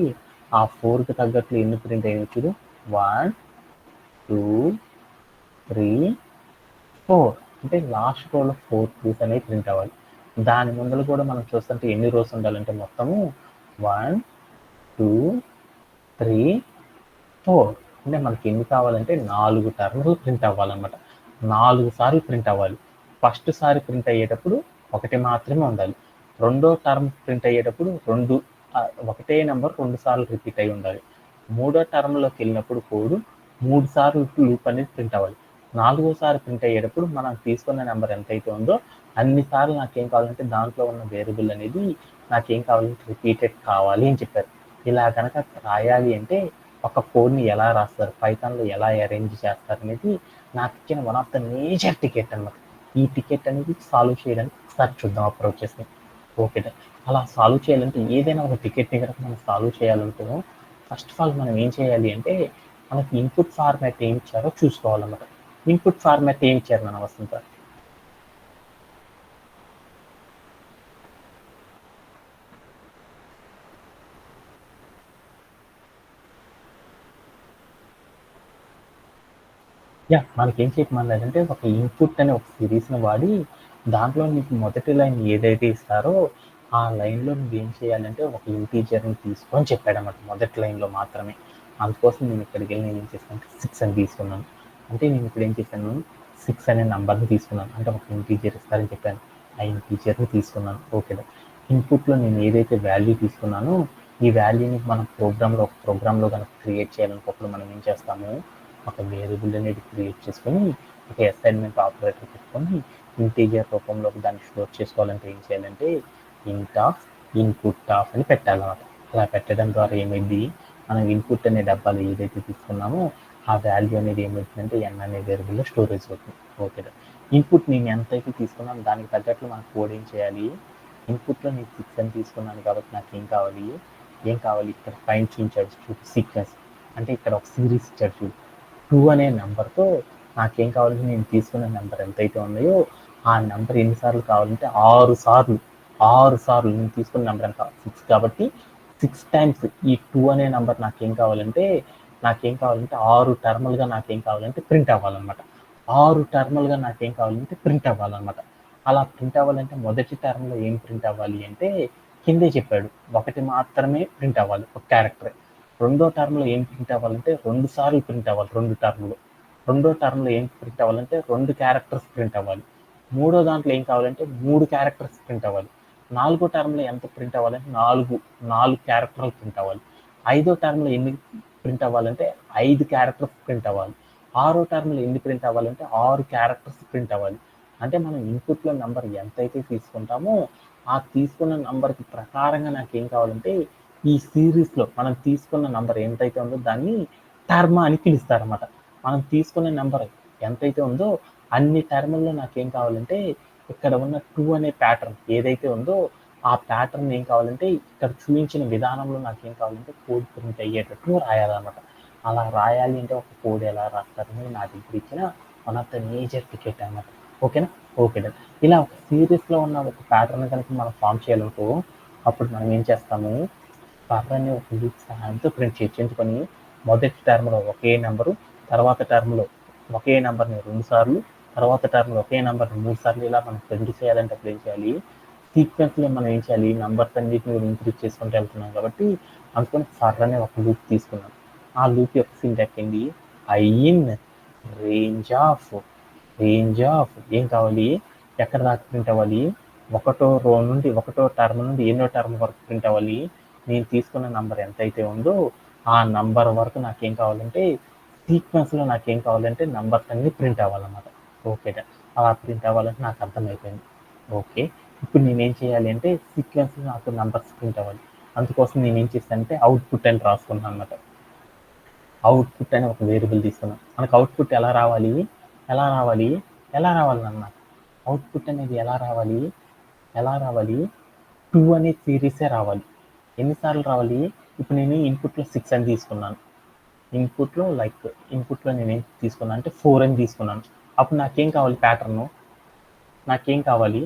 ఆ 4కి తగ్గట్లు ఎన్ని ప్రింట్ అయ్యాయి చూడు, 1 2 3 4. అంటే లాస్ట్ రోలో 4 2s అనేవి ప్రింట్ అవ్వాలి. దాని ముందర కూడా మనం చూస్తుంటే ఎన్ని రోస్ ఉండాలంటే మొత్తము 1 2 3 4. అంటే మనకి ఎన్ని కావాలంటే 4 టర్మ్స్ ప్రింట్ అవ్వాలన్నమాట. 4 సార్లు ప్రింట్ అవ్వాలి. ఫస్ట్ సారి ప్రింట్ అయ్యేటప్పుడు 1 మాత్రమే ఉండాలి. రెండో టర్మ్ ప్రింట్ అయ్యేటప్పుడు ఒకటే నెంబర్ 2 సార్లు రిపీట్ అయి ఉండాలి. మూడో టర్మ్లోకి వెళ్ళినప్పుడు కోడ్ 3 సార్లు లూప్ అనేది ప్రింట్ అవ్వాలి. నాలుగోసారి ప్రింట్ అయ్యేటప్పుడు మనం తీసుకున్న నెంబర్ ఎంతైతే ఉందో అన్నిసార్లు నాకేం కావాలంటే దాంట్లో ఉన్న వేరియబుల్ అనేది నాకేం కావాలంటే రిపీటెడ్ కావాలి అని చెప్పారు. ఇలా కనుక రాయాలి అంటే ఒక కోడ్ని ఎలా రాస్తారు, పైథాన్లో ఎలా అరేంజ్ చేస్తారు అనేది నాకు ఇచ్చిన one of the major ticket అన్నమాట. ఈ టికెట్ అనేది సాల్వ్ చేయడానికి ఒకసారి చూద్దాం అప్రోచెస్ని. ఓకే, అలా సాల్వ్ చేయాలంటే ఏదైనా ఒక టికెట్ని కనుక మనం సాల్వ్ చేయాలనుకున్నాం, ఫస్ట్ ఆఫ్ ఆల్ మనం ఏం చేయాలి అంటే మనకి ఇన్పుట్ ఫార్మాట్ ఏమి ఇచ్చారో చూసుకోవాలన్నమాట. ఇన్పుట్ ఫార్మాట్ ఏమి ఇచ్చారు మన వసంత? మనకేం చెప్పమన్నారంటే ఒక ఇన్పుట్ అనే ఒక సిరీస్ని వాడి దాంట్లో నీకు మొదటి లైన్ ఏదైతే ఇస్తారో ఆ లైన్లో నువ్వేం చేయాలంటే ఒక ఇంటీజర్ని తీసుకొని చెప్పాడన్నమాట మొదటి లైన్లో మాత్రమే. అందుకోసం నేను ఇక్కడికి వెళ్ళి నేను ఏం చేస్తాను, 6 అని తీసుకున్నాను. అంటే నేను ఇప్పుడు ఏం చేశాను, 6 అనే నెంబర్ని తీసుకున్నాను. అంటే ఒక ఇంటీజర్ ఇస్తారని చెప్పాను, ఆ ఇంటీజర్ని తీసుకున్నాను. ఓకే, ఇన్పుట్లో నేను ఏదైతే వాల్యూ తీసుకున్నానో ఈ వాల్యూని మనం ప్రోగ్రాంలో కనుక క్రియేట్ చేయాలనుకున్నప్పుడు మనం ఏం చేస్తాము, ఒక వేరియబుల్ అనేది క్రియేట్ చేసుకొని ఒక అసైన్మెంట్ ఆపరేటర్ పెట్టుకొని ఇంటీజర్ రూపంలో దాన్ని స్టోర్ చేసుకోవాలంటే ఏం చేయాలంటే ఇంట్ ఆఫ్ ఇన్పుట్ ఆఫ్ అని పెట్టాలన్నమాట. అలా పెట్టడం ద్వారా ఏమైంది, మనం ఇన్పుట్ అనే డబ్బాలు ఏదైతే తీసుకున్నామో ఆ వాల్యూ అనేది ఏమవుతుందంటే ఎన్ అనే వేరియబుల్లో స్టోరేజ్ అవుతుంది. ఓకే, ఇన్పుట్ నేను ఎంతైతే తీసుకున్నాను దానికి తగ్గట్లు మనం కోడ్ ఏం చేయాలి, ఇన్పుట్లో నేను 6 అని తీసుకున్నాను కాబట్టి నాకు ఏం కావాలి ఇక్కడ పైన చూపించాడు సీక్వెన్స్. అంటే ఇక్కడ ఒక సిరీస్ ఇచ్చాడు చూడు, 2 అనే నెంబర్తో నాకేం కావాలంటే నేను తీసుకున్న నెంబర్ ఎంతైతే ఉన్నాయో ఆ నెంబర్ ఎన్నిసార్లు కావాలంటే 6 సార్లు నేను తీసుకున్న నెంబర్ ఎంత 6 కాబట్టి 6 టైమ్స్ ఈ 2 అనే నెంబర్ నాకేం కావాలంటే 6 టర్ములుగా నాకేం కావాలంటే ప్రింట్ అవ్వాలన్నమాట. 6 టర్ములుగా నాకేం కావాలంటే ప్రింట్ అవ్వాలన్నమాట. అలా ప్రింట్ అవ్వాలంటే మొదటి టర్మ్లో ఏం ప్రింట్ అవ్వాలి అంటే కిందే చెప్పాడు, ఒకటి మాత్రమే ప్రింట్ అవ్వాలి, ఒక క్యారెక్టర్. రెండో టర్మ్లో ఏం ప్రింట్ అవ్వాలంటే 2 సార్లు ప్రింట్ అవ్వాలి, 2 టర్మ్లో. రెండో టర్మ్లో ఏం ప్రింట్ అవ్వాలంటే 2 క్యారెక్టర్స్ ప్రింట్ అవ్వాలి. మూడో దాంట్లో ఏం కావాలంటే 3 క్యారెక్టర్స్ ప్రింట్ అవ్వాలి. నాలుగో టర్మ్లో ఎంత ప్రింట్ అవ్వాలంటే 4 క్యారెక్టర్లు ప్రింట్ అవ్వాలి. ఐదో టర్మ్లో ఎన్ని ప్రింట్ అవ్వాలంటే 5 క్యారెక్టర్స్ ప్రింట్ అవ్వాలి. ఆరో టర్మ్లో ఎన్ని ప్రింట్ అవ్వాలంటే 6 క్యారెక్టర్స్ ప్రింట్ అవ్వాలి. అంటే మనం ఇన్పుట్లో నెంబర్ ఎంతైతే తీసుకుంటామో ఆ తీసుకున్న నంబర్కి ప్రకారంగా నాకు ఏం కావాలంటే ఈ సిరీస్లో మనం తీసుకున్న నంబర్ ఎంతైతే ఉందో దాన్ని టర్మ్ అని పిలుస్తారన్నమాట. మనం తీసుకున్న నెంబర్ ఎంతైతే ఉందో అన్ని టర్ముల్లో నాకేం కావాలంటే ఇక్కడ ఉన్న 2 అనే ప్యాటర్న్ ఏదైతే ఉందో ఆ ప్యాటర్న్ ఏం కావాలంటే ఇక్కడ చూపించిన విధానంలో నాకేం కావాలంటే కోడ్ ప్రింట్ అయ్యేటట్టు రాయాలన్నమాట. అలా రాయాలి అంటే ఒక కోడ్ ఎలా రాస్తారని నా దగ్గర ఇచ్చిన one of the major ticket అన్నమాట. ఓకేనా? Okay done. ఇలా ఒక సిరీస్లో ఉన్న ఒక ప్యాటర్న్ కనుక మనం ఫామ్ చేయాలనుకో అప్పుడు మనం ఏం చేస్తాము, పర్రాన్ని ఒక లూప్ సహాయంతో ప్రింట్ చేయొచ్చు. ఎందుకని మొదటి టర్మ్లో ఒకే నెంబరు, తర్వాత టర్మ్లో ఒకే నెంబర్ని 2 సార్లు, తర్వాత టర్మ్లో ఒకే నెంబర్ని 3 సార్లు, ఇలా మనం ప్రింట్ చేయాలంటే అప్పుడు ఏం చేయాలి, సీక్వెన్స్లో మనం ఏం చేయాలి, నెంబర్స్ అన్నిటిని కూడా ఇంక్రీజ్ చేసుకుంటూ వెళ్తున్నాం కాబట్టి అందుకని ఫర్ అనే ఒక లూప్ తీసుకున్నాం. ఆ లూప్ యొక్క సింటాక్స్ ఏంటి, ఐన్ రేంజ్ ఆఫ్ ఏం కావాలి, ఎక్కడ దాకా ప్రింట్ అవ్వాలి, ఒకటో రో నుండి ఒకటో టర్మ్ నుండి ఎన్నో టర్మ్ వరకు ప్రింట్ అవ్వాలి. నేను తీసుకున్న నంబర్ ఎంతైతే ఉందో ఆ నంబర్ వరకు నాకేం కావాలంటే సీక్వెన్స్లో నాకేం కావాలంటే నంబర్స్ అన్ని ప్రింట్ అవ్వాలన్నమాట. ఓకే, అలా ప్రింట్ అవ్వాలంటే నాకు అర్థమైపోయింది. ఓకే, ఇప్పుడు నేనేం చేయాలి అంటే సీక్వెన్స్లో నాకు నంబర్స్ ప్రింట్ అవ్వాలి. అందుకోసం నేను ఏం చేస్తానంటే అవుట్పుట్ అని రాసుకున్నాను అన్నమాట. అవుట్పుట్ అని ఒక వేరియబుల్ తీసుకున్నాం. మనకు అవుట్పుట్ ఎలా రావాలి అన్న అవుట్పుట్ అనేది ఎలా రావాలి 2 అనే సిరీసే రావాలి. ఎన్నిసార్లు రావాలి, ఇప్పుడు నేను ఇన్పుట్లో 6 అని తీసుకున్నాను. ఇన్పుట్లో నేనేం తీసుకున్నాను అంటే 4 అని తీసుకున్నాను. అప్పుడు నాకేం కావాలి, ప్యాటర్ను నాకేం కావాలి,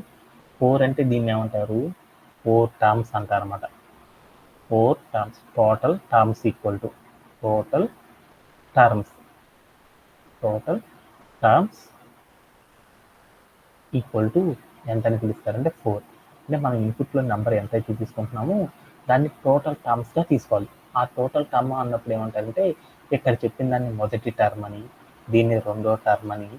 4 అంటే దీన్ని ఏమంటారు, 4 టర్మ్స్ అంటారు అన్నమాట. 4 terms, total terms equal to total terms equal to ఎంత అని పిలుస్తారంటే 4. అంటే మనం ఇన్పుట్లో నెంబర్ ఎంతైతే తీసుకుంటున్నామో దాన్ని టోటల్ టర్మ్స్గా తీసుకోవాలి. ఆ టోటల్ టర్మ్ అన్నప్పుడు ఏమంటారంటే ఇక్కడ చెప్పిన దాన్ని మొదటి టర్మ్ అని, దీన్ని రెండో టర్మ్ అని,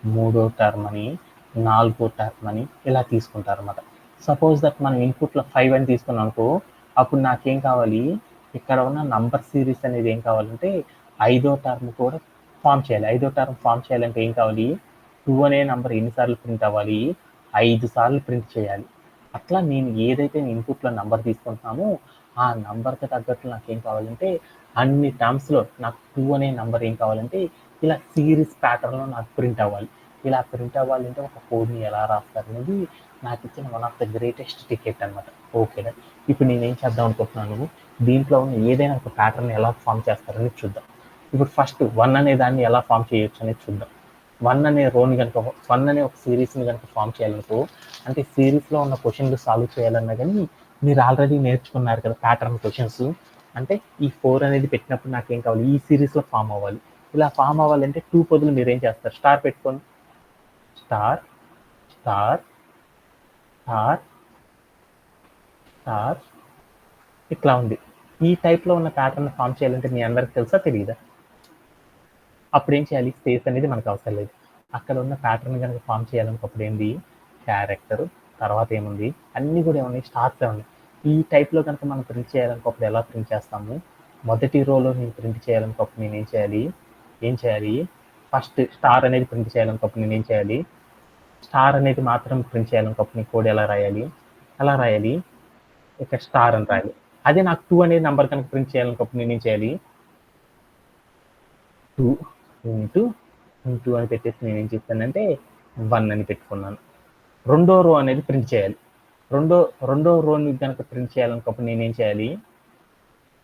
మూడో టర్మ్ అని, నాలుగో టర్మ్ అని ఇలా తీసుకుంటారు అన్నమాట. సపోజ్ దట్ మనం ఇన్పుట్లో 5 అని తీసుకున్నాం అనుకో, అప్పుడు నాకేం కావాలి, ఇక్కడ ఉన్న నంబర్ సిరీస్ అనేది ఏం కావాలంటే 5వ టర్మ్ కూడా ఫామ్ చేయాలి. 5వ టర్మ్ ఫామ్ చేయాలంటే ఏం కావాలి, 2 అనే నెంబర్ ఎన్నిసార్లు ప్రింట్ అవ్వాలి, 5 సార్లు ప్రింట్ చేయాలి. అట్లా నేను ఏదైతే ఇన్పుట్లో నెంబర్ తీసుకుంటున్నామో ఆ నెంబర్కి తగ్గట్టు నాకేం కావాలంటే అన్ని టర్మ్స్లో నాకు 2 అనే నెంబర్ ఏం కావాలంటే ఇలా సిరీస్ ప్యాటర్న్లో నాకు ప్రింట్ అవ్వాలి. ఇలా ప్రింట్ అవ్వాలంటే ఒక కోడ్ని ఎలా రాస్తారు అనేది నాకు ఇచ్చిన one of the greatest ticket అనమాట. ఓకే, ఇప్పుడు నేనేం చేద్దాం అనుకుంటున్నాను, దీంట్లో ఉన్న ఏదైనా ఒక ప్యాటర్న్ ఎలా ఫామ్ చేస్తారని చూద్దాం. ఇప్పుడు ఫస్ట్ 1 అనే దాన్ని ఎలా ఫామ్ చేయొచ్చు అనేది చూద్దాం. 1 అనే రోని కనుక 1 అనే ఒక సిరీస్ని కనుక ఫామ్ చేయాలనుకో, అంటే సిరీస్లో ఉన్న క్వశ్చన్లు సాల్వ్ చేయాలన్నా కానీ మీరు ఆల్రెడీ నేర్చుకున్నారు కదా ప్యాటర్న్ క్వశ్చన్స్. అంటే ఈ 4 అనేది పెట్టినప్పుడు నాకేం కావాలి, ఈ సిరీస్లో ఫామ్ అవ్వాలి. ఇలా ఫామ్ అవ్వాలంటే 2 పొదులు మీరు ఏం చేస్తారు, స్టార్ పెట్టుకోండి. స్టార్ స్టార్ స్టార్ స్టార్ ఇట్లా ఉంది. ఈ టైప్లో ఉన్న ప్యాటర్న్ ఫామ్ చేయాలంటే మీ అందరికి తెలుసా తెలియదా? అప్పుడు ఏం చేయాలి, స్పేస్ అనేది మనకు అవసరం లేదు. అక్కడ ఉన్న ప్యాటర్న్ కనుక ఫామ్ చేయాలనుకున్నప్పుడు ఏంది, క్యారెక్టర్ తర్వాత ఏముంది, అన్నీ కూడా ఏమున్నాయి, స్టార్స్ ఉన్నాయి. ఈ టైప్లో కనుక మనం ప్రింట్ చేయాలనుకున్నప్పుడు ఎలా ప్రింట్ చేస్తాము, మొదటి రోలో నేను ప్రింట్ చేయాలనుకున్నప్పుడు నేను ఏం చేయాలి ఫస్ట్ స్టార్ అనేది ప్రింట్ చేయాలనుకున్నప్పుడు నేను ఏం చేయాలి, స్టార్ అనేది మాత్రం ప్రింట్ చేయాలనుకున్నప్పుడు నీ కోడ్ ఎలా రాయాలి ఇక్కడ స్టార్ అని రాయాలి. అదే నాకు 2 అనేది నెంబర్ కనుక ప్రింట్ చేయాలనుకున్నప్పుడు నేను ఏం చేయాలి, 2 ఇంటూ అని పెట్టేసి నేను ఏం చేస్తానంటే 1 అని పెట్టుకున్నాను. రెండో రో అనేది ప్రింట్ చేయాలి. రెండో రోని కనుక ప్రింట్ చేయాలనుకున్నప్పుడు నేనేం చేయాలి,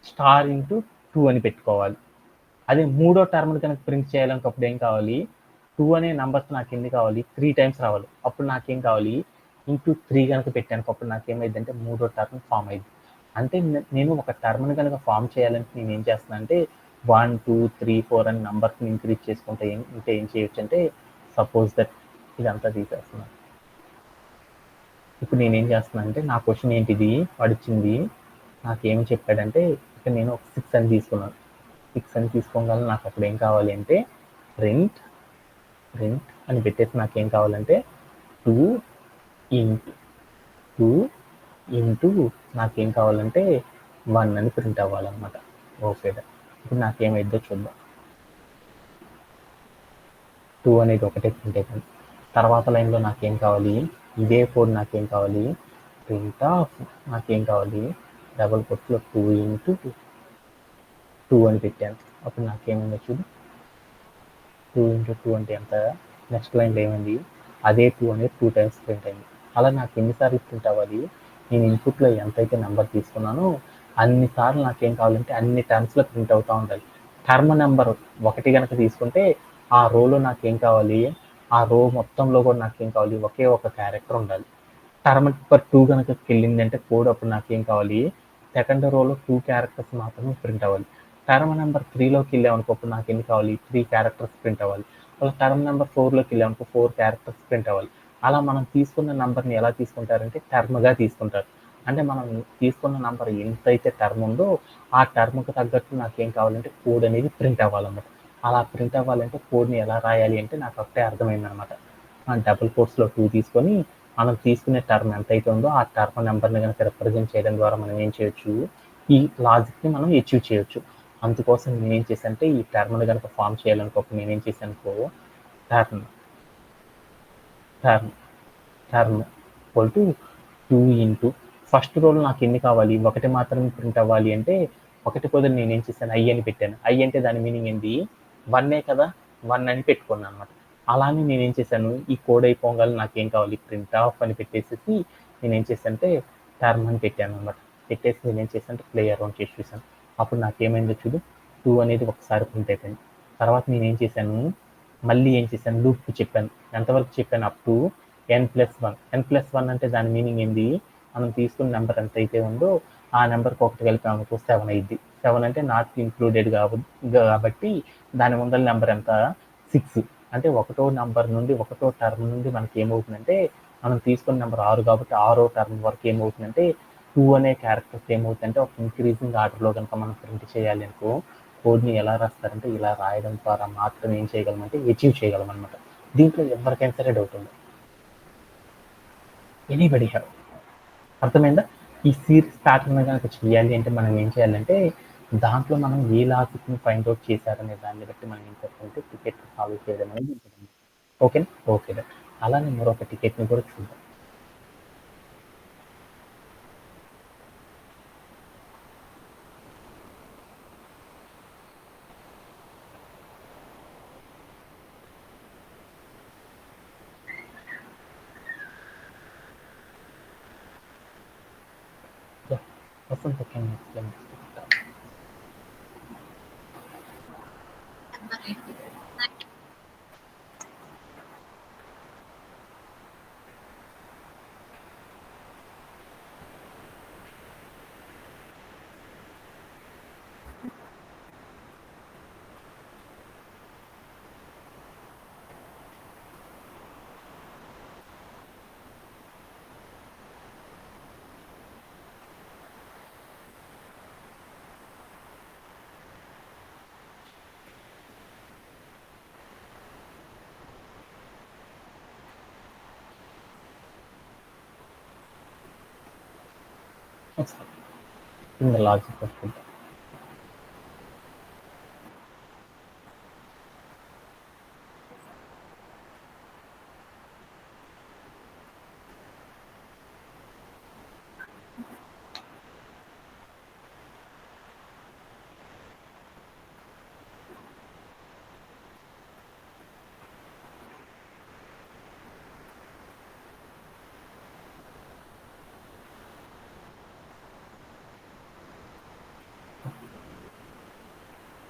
స్టార్ ఇంటూ 2 అని పెట్టుకోవాలి. అదే మూడో టర్మ్ కనుక ప్రింట్ చేయాలనుకున్నప్పుడు ఏం కావాలి, 2 అనే నెంబర్స్ నాకు ఎన్ని కావాలి, 3 టైమ్స్ రావాలి. అప్పుడు నాకేం కావాలి, ఇంటూ 3 కనుక పెట్టాను అప్పుడు నాకేమైంది అంటే మూడో టర్మ్ ఫామ్ అయింది. అంటే నేను ఒక టర్మ్ని కనుక ఫామ్ చేయాలంటే నేను ఏం చేస్తున్నా అంటే 1 2 3 4 అని నంబర్స్ని ఇంక్రీజ్ చేసుకుంటే ఏం చేయొచ్చు అంటే, సపోజ్ దట్ ఇదంతా తీసేస్తున్నాను. ఇప్పుడు నేనేం చేస్తున్నాను అంటే నా క్వశ్చన్ ఏంటిది వాడిచ్చింది నాకేమి చెప్పాడంటే ఇక్కడ నేను ఒక 6 అని తీసుకున్నాను. 6 అని తీసుకోగల నాకు అప్పుడు ఏం కావాలి అంటే ప్రింట్ అని పెట్టేసి నాకేం కావాలంటే 2 ఇంటూ 2 ఇంటూ నాకేం కావాలంటే 1 అని ప్రింట్ అవ్వాలన్నమాట. ఓకే ఇప్పుడు నాకేమైందో చూద్దాం. 2 అనేది ఒకటే ప్రింట్ అయిపోయింది. తర్వాత లైన్లో నాకేం కావాలి, ఇదే కోడ్ నాకేం కావాలి, ప్రింట్ ఆఫ్ నాకేం కావాలి డబుల్ కోట్స్లో 2 ఇంటూ 2 అని పెట్టాను. అప్పుడు నాకేమైందో చూడు, 2 ఇంటూ 2 అంటే ఎంత, నెక్స్ట్ లైన్లో ఏమైంది, అదే 2 అనేది 2 టైమ్స్ ప్రింట్ అయింది. అలా నాకు ఎన్నిసార్లు ప్రింట్ అవ్వాలి, నేను ఇన్పుట్లో ఎంతైతే నెంబర్ తీసుకున్నానో అన్నిసార్లు నాకేం కావాలంటే అన్ని టర్మ్స్లో ప్రింట్ అవుతూ ఉండాలి. టర్మ్ నెంబర్ 1 కనుక తీసుకుంటే ఆ రోలో నాకేం కావాలి, ఆ రో మొత్తంలో కూడా నాకేం కావాలి, ఒకే ఒక క్యారెక్టర్ ఉండాలి. టర్మ్ నెంబర్ 2 కనుక వెళ్ళిందంటే కోడ్ అప్పుడు నాకేం కావాలి, సెకండ్ రోలో 2 క్యారెక్టర్స్ మాత్రమే ప్రింట్ అవ్వాలి. టర్మ్ నెంబర్ 3లోకి వెళ్ళామనుకో అప్పుడు నాకు ఎన్ని కావాలి, 3 క్యారెక్టర్స్ ప్రింట్ అవ్వాలి. అలా టర్మ్ నెంబర్ 4లోకి వెళ్ళామనుకో 4 క్యారెక్టర్స్ ప్రింట్ అవ్వాలి. అలా మనం తీసుకున్న నెంబర్ని ఎలా తీసుకుంటారంటే టర్మ్గా తీసుకుంటారు. అంటే మనం తీసుకున్న నెంబర్ ఎంతైతే టర్మ్ ఉందో ఆ టర్మ్కి తగ్గట్టు నాకేం కావాలంటే కోడ్ అనేది ప్రింట్ అవ్వాలన్నమాట. అలా ప్రింట్ అవ్వాలంటే కోడ్ని ఎలా రాయాలి అంటే నాకు అప్పుడే అర్థమైందనమాట. డబుల్ కోట్స్లో 2 తీసుకొని మనం తీసుకునే టర్మ్ ఎంతైతే ఉందో ఆ టర్మ్ నెంబర్ని కనుక రిప్రజెంట్ చేయడం ద్వారా మనం ఏం చేయొచ్చు, ఈ లాజిక్ని మనం అచీవ్ చేయొచ్చు. అందుకోసం నేనేం చేశానంటే ఈ టర్మ్ని కనుక ఫామ్ చేయాలనుకోకుండా నేనేం చేశానుకో term term term equal to 2 into first రోలో నాకు ఎన్ని కావాలి, ఒకటి మాత్రమే ప్రింట్ అవ్వాలి అంటే ఒకటి బదులు నేనేం చేశాను ఐ అని పెట్టాను. ఐ అంటే దాని మీనింగ్ ఏంటి, 1 కదా, 1 అని పెట్టుకున్నాను అనమాట. అలానే నేనేం చేశాను, ఈ కోడ్ అయిపోగానే నాకేం కావాలి, ప్రింట్ ఆఫ్ అని పెట్టేసి నేనేం చేశానంటే టర్మ్ అని పెట్టాను అనమాట. పెట్టేసి నేనేం చేశానంటే ప్లే అరౌండ్ చేసి చూశాను. అప్పుడు నాకేమైందో చూడు, 2 అనేది ఒకసారి ప్రింట్ అయిపోయింది. తర్వాత నేనేం చేశాను, మళ్ళీ ఏం చేశాను, లూప్ చెప్పాను. ఎంతవరకు చెప్పాను, అప్ టు n+1. n+1 అంటే దాని మీనింగ్ ఏంది, మనం తీసుకున్న నెంబర్ ఎంత అయితే ఉందో ఆ నెంబర్కి ఒకటి కలిపామనుకో 7 అయింది. 7 అంటే నాట్ ఇంక్లూడెడ్ కాబట్టి దాని ముందర నెంబర్ ఎంత, 6. అంటే ఒకటో టర్మ్ నుండి మనకి ఏమవుతుందంటే మనం తీసుకున్న నెంబర్ 6 కాబట్టి 6వ టర్మ్ వరకు ఏమవుతుందంటే 2 అనే క్యారెక్టర్స్ ఏమవుతుందంటే ఒక ఇంక్రీజింగ్ ఆర్డర్లో కనుక మనం ప్రింట్ చేయాలి అనుకో కోడ్ని ఎలా రాస్తారంటే ఇలా రాయడం ద్వారా మాత్రం ఏం చేయగలమంటే అచీవ్ చేయగలం అనమాట. దీంట్లో ఎవరికైనా సరే డౌట్ ఉంది, ఎనీబడి హ్యావ్, అర్థమైందా? ఈ సిరీస్ ప్యాటర్న్ కనుక చేయాలి అంటే మనం ఏం చేయాలంటే దాంట్లో మనం ఏ లాజిక్ని ఫైండ్ అవుట్ చేశారనే దాన్ని బట్టి మనం ఏం చేస్తామంటే టికెట్ సాల్వ్ చేయడం అనేది ఉంటుంది. ఓకేనా, ఓకే. అలానే మరొక టికెట్ని కూడా చూద్దాం. Vasantha can explain. In the logic of it.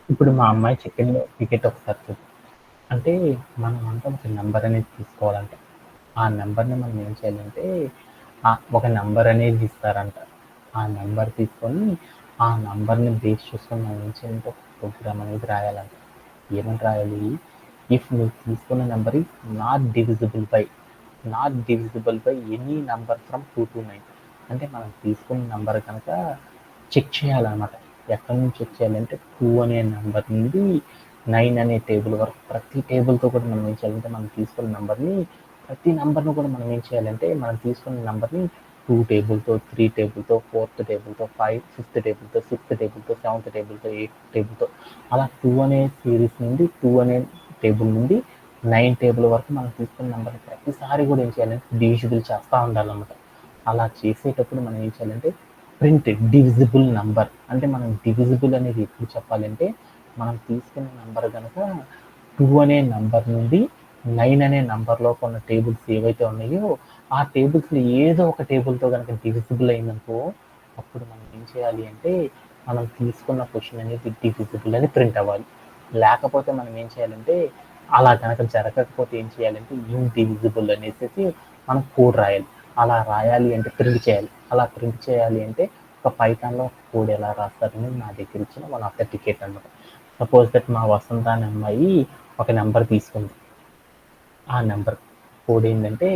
ఇప్పుడు మా అమ్మాయి చెప్పింది టికెట్ ఒకసారి చూద్దాం. అంటే మనం అంతా ఒక నెంబర్ అనేది తీసుకోవాలంట. ఆ నెంబర్ని మనం ఏం చేయాలంటే ఒక నెంబర్ అనేది ఇస్తారంట. ఆ నెంబర్ తీసుకొని ఆ నెంబర్ని బేస్ చేసుకొని మనం ఏం చేయాలంటే ఒక ప్రోగ్రామ్ అనేది రాయాలంట. ఏమని రాయాలి, ఇఫ్ నువ్వు తీసుకున్న number is not divisible by not divisible by any number from 2 to 9. అంటే మనం తీసుకున్న నంబర్ కనుక చెక్ చేయాలన్నమాట. ఎక్కడి నుంచి చెక్ చేయాలంటే 2 అనే నంబర్ నుండి 9 అనే టేబుల్ వరకు ప్రతి టేబుల్తో కూడా మనం ఏం చేయాలంటే మనం తీసుకున్న నంబర్ని ప్రతి నంబర్ను కూడా మనం ఏం చేయాలంటే మనం తీసుకున్న నంబర్ని 2 టేబుల్తో, 3 టేబుల్తో, 4th టేబుల్తో, 5th టేబుల్తో, 6th టేబుల్తో, 7th టేబుల్తో, 8th టేబుల్తో అలా 2 అనే సిరీస్ నుండి 2 అనే టేబుల్ నుండి 9 టేబుల్ వరకు మనం తీసుకున్న నెంబర్ ప్రతిసారి కూడా ఏం చేయాలంటే డివిజిబుల్ చేస్తూ ఉండాలన్నమాట. అలా చేసేటప్పుడు మనం ఏం చేయాలంటే ప్రింట్ డివిజిబుల్ నంబర్. అంటే మనం డివిజిబుల్ అనేది ఎప్పుడు చెప్పాలంటే మనం తీసుకున్న నంబర్ కనుక 2 అనే నంబర్ నుండి 9 అనే నంబర్లో ఉన్న టేబుల్స్ ఏవైతే ఉన్నాయో ఆ టేబుల్స్లో ఏదో ఒక టేబుల్తో కనుక డివిజిబుల్ అయిందనుకో అప్పుడు మనం ఏం చేయాలి అంటే మనం తీసుకున్న క్వశ్చన్ అనేది డివిజిబుల్ అని ప్రింట్ అవ్వాలి. లేకపోతే మనం ఏం చేయాలంటే అలా కనుక జరగకపోతే ఏం చేయాలంటే ఇండివిజిబుల్ అనేసి మనం కోడ్ రాయాలి. అలా రాయాలి అంటే ప్రింట్ చేయాలి. అలా ప్రింట్ చేయాలి అంటే ఒక పైథాన్లో కోడ్ ఎలా రాస్తారని నా దగ్గర ఇచ్చిన వన్ ఆఫ్ ద టికెట్ అనమాట. సపోజ్ దట్ మా వసంత అనే అమ్మాయి ఒక నెంబర్ తీసుకుంది. ఆ నెంబర్ కోడ్ ఏంటంటే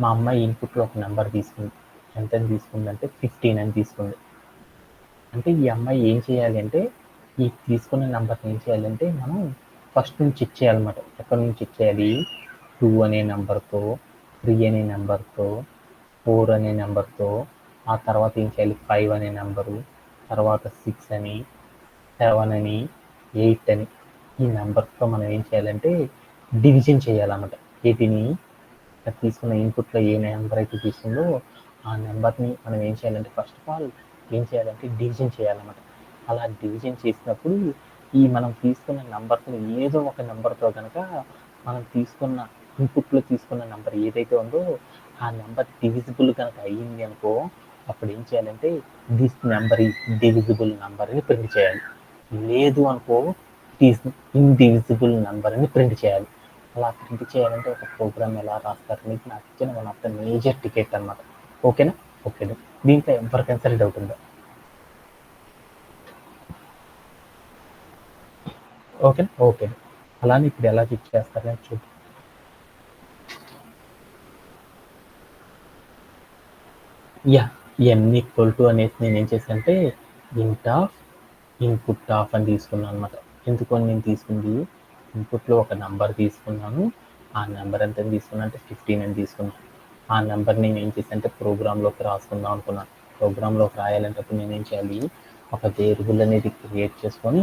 మా అమ్మాయి ఇన్పుట్లో ఒక నెంబర్ తీసుకుంది. ఎంతని తీసుకుందంటే 15 అని తీసుకుంది. అంటే ఈ అమ్మాయి ఏం చేయాలి అంటే ఈ తీసుకున్న నెంబర్ని ఏం చేయాలంటే మనం ఫస్ట్ నుంచి చెక్ చేయాలన్నమాట. ఎక్కడి నుంచి చెక్ చేయాలి? 2 అనే నెంబర్తో, 3 అనే నెంబర్తో, 4 అనే నెంబర్తో, ఆ తర్వాత ఏం చేయాలి 5 అనే నెంబరు, తర్వాత 6 అని, 7 అని, 8 అని ఈ నెంబర్తో మనం ఏం చేయాలంటే డివిజన్ చేయాలన్నమాట. వీటిని తీసుకున్న ఇన్పుట్లో ఏ నెంబర్ అయితే తీసుకుందో ఆ నెంబర్ని మనం ఏం చేయాలంటే ఫస్ట్ ఆఫ్ ఆల్ ఏం చేయాలంటే డివిజన్ చేయాలన్నమాట. అలా డివిజన్ చేసినప్పుడు ఈ మనం తీసుకున్న నెంబర్ని ఏదో ఒక నెంబర్తో కనుక మనం తీసుకున్న ఇన్పుట్లో తీసుకున్న నెంబర్ ఏదైతే ఉందో ఆ నెంబర్ డివిజిబుల్ కనుక అయ్యింది అనుకో అప్పుడు ఏం చేయాలంటే దిస్ నెంబర్ ఈ డివిజిబుల్ నెంబర్ అని ప్రింట్ చేయాలి. లేదు అనుకో ఇట్ ఈస్ ఇండివిజిబుల్ నెంబర్ అని ప్రింట్ చేయాలి. అలా ప్రింట్ చేయాలంటే ఒక ప్రోగ్రామ్ ఎలా రాస్తారు మీకు నాకు ఇచ్చిన one of the major ticket అనమాట. ఓకేనా? ఓకే. దీంట్లో ఎవరికైనా సరే డౌట్ ఉందా? Okay okay. అలానే ఇప్పుడు ఎలా చెక్ చేస్తారని చూద్దాం. యా n ఈక్వల్ టు అనేసి నేను ఏం చేశానంటే ఇంట్ ఆఫ్ ఇన్పుట్ ఆఫ్ అని తీసుకున్నాను అనమాట. ఎందుకని నేను తీసుకుంది ఇన్పుట్లో ఒక నెంబర్ తీసుకున్నాను. ఆ నెంబర్ ఎంత తీసుకున్నా అంటే 15 అని తీసుకున్నాను. ఆ నెంబర్ నేను ఏం చేశానంటే ప్రోగ్రాంలోకి రాసుకుందాం అనుకున్నాను. ప్రోగ్రాంలోకి రాయాలంటే నేను ఏం చేయాలి ఒక వేరియబుల్ అనేది క్రియేట్ చేసుకొని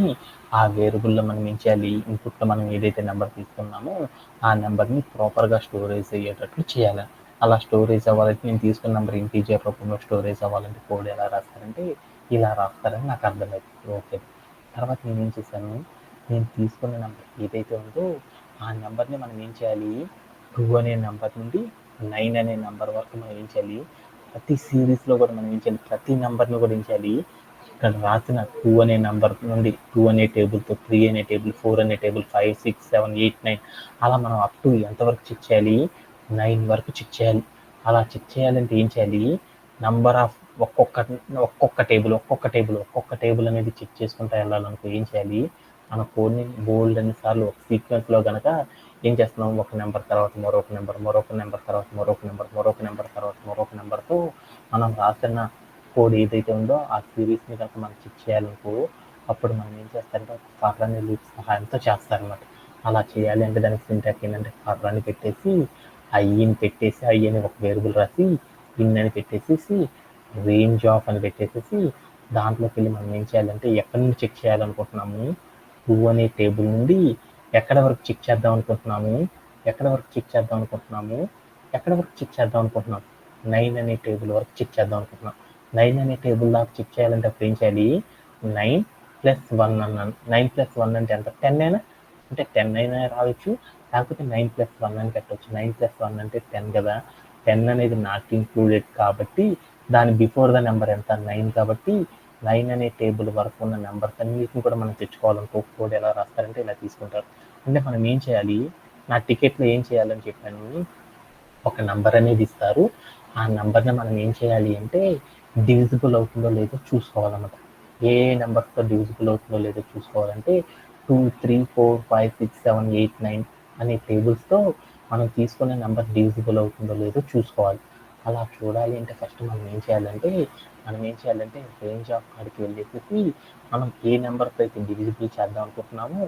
ఆ వేరియబుల్లో మనం ఏం చేయాలి ఇన్పుట్లో మనం ఏదైతే నెంబర్ తీసుకున్నామో ఆ నెంబర్ని ప్రాపర్గా స్టోరేజ్ అయ్యేటట్లు చేయాలి. అలా స్టోరేజ్ అవ్వాలంటే నేను తీసుకున్న నెంబర్ ఇంటీజర్ రూపంలో స్టోరేజ్ అవ్వాలంటే కోడ్ ఎలా రాస్తారంటే ఇలా రాస్తారని నాకు అర్థమైంది. ఓకే. తర్వాత నేను ఏం చేశాను నేను తీసుకున్న నెంబర్ ఏదైతే ఉందో ఆ నెంబర్ని మనం ఏం చేయాలి 2 అనే నెంబర్ నుండి 9 అనే నెంబర్ వరకు మనం ఏం చేయాలి ప్రతి సిరీస్లో కూడా మనం ఏం చేయాలి ప్రతి నెంబర్ని కూడా ఏం చేయాలి ఇక్కడ రాసిన 2 అనే నెంబర్ నుండి 2 అనే టేబుల్తో 3 అనే టేబుల్ 4 అనే టేబుల్ 5 6 7 8 9 అలా మనం అప్ టు ఎంతవరకు చెక్ చేయాలి 9 వరకు చెక్ చేయాలి. అలా చెక్ చేయాలంటే ఏం చేయాలి నంబర్ ఆఫ్ ఒక్కొక్క టేబుల్ అనేది చెక్ చేసుకుంటూ వెళ్ళాలనుకో ఏం చేయాలి మన కోడ్ని బోల్డ్ అన్ని సార్లు ఒక సీక్వెన్స్లో కనుక ఏం చేస్తున్నాం ఒక నెంబర్ తర్వాత మరొక నెంబర్ తర్వాత మరొక నెంబర్తో మనం రాసిన కోడ్ ఏదైతే ఉందో ఆ సిరీస్ని కనుక మనం చెక్ చేయాలనుకో అప్పుడు మనం ఏం చేస్తారంటే ఒక ఫర్ అనే లూప్ సహాయంతో చేస్తారనమాట. అలా చేయాలి అంటే దానికి సింటాక్స్ ఏంటంటే ఫర్ అని పెట్టేసి ఐని పెట్టేసి ఐ అని ఒక వేరియబుల్ రాసి ఇన్ అని పెట్టేసేసి రేంజ్ ఆఫ్ అని పెట్టేసేసి దాంట్లోకి వెళ్ళి మనం ఏం చేయాలంటే ఎక్కడి నుండి చెక్ చేయాలనుకుంటున్నాము 2 అనే టేబుల్ నుండి ఎక్కడ వరకు చెక్ చేద్దాం అనుకుంటున్నాము 9 అనే టేబుల్ వరకు చెక్ చేద్దాం అనుకుంటున్నాం. 9 అనే టేబుల్ దాకా చెక్ చేయాలంటే అప్పుడు ఏం చేయాలి 9 + 1 అన్నాను. 9 + 1 అంటే ఎంత 10 అయినా అంటే 10 అయినా రావచ్చు లేకపోతే 9 + 1 అని పెట్టవచ్చు. 9 + 1 అంటే 10 కదా 10 అనేది నాట్ ఇంక్లూడెడ్ కాబట్టి దాని బిఫోర్ ద నెంబర్ ఎంత 9 కాబట్టి 9 అనే టేబుల్ వరకు ఉన్న నెంబర్స్ అన్నిటిని కూడా మనం తెచ్చుకోవాలనుకో కోడ్ ఎలా రాస్తారంటే ఇలా తీసుకుంటారు. అంటే మనం ఏం చేయాలి నా టికెట్లో ఏం చేయాలని చెప్పాను ఒక నెంబర్ అనేది ఇస్తారు. ఆ నెంబర్ని మనం ఏం చేయాలి అంటే డివిజిబుల్ అవుతుందో లేదో చూసుకోవాలన్నమాట. ఏ నెంబర్తో డివిజిబుల్ అవుతుందో లేదో చూసుకోవాలంటే 2 3 4 5 6 7 8 9 అనే టేబుల్స్తో మనం తీసుకునే నెంబర్ డివిజిబుల్ అవుతుందో లేదో చూసుకోవాలి. అలా చూడాలి అంటే ఫస్ట్ మనం ఏం చేయాలంటే రేంజ్ ఆఫ్ కాడికి వెళ్ళేసేసి మనం ఏ నెంబర్తో అయితే డివిజిబుల్ చేద్దాం అనుకుంటున్నామో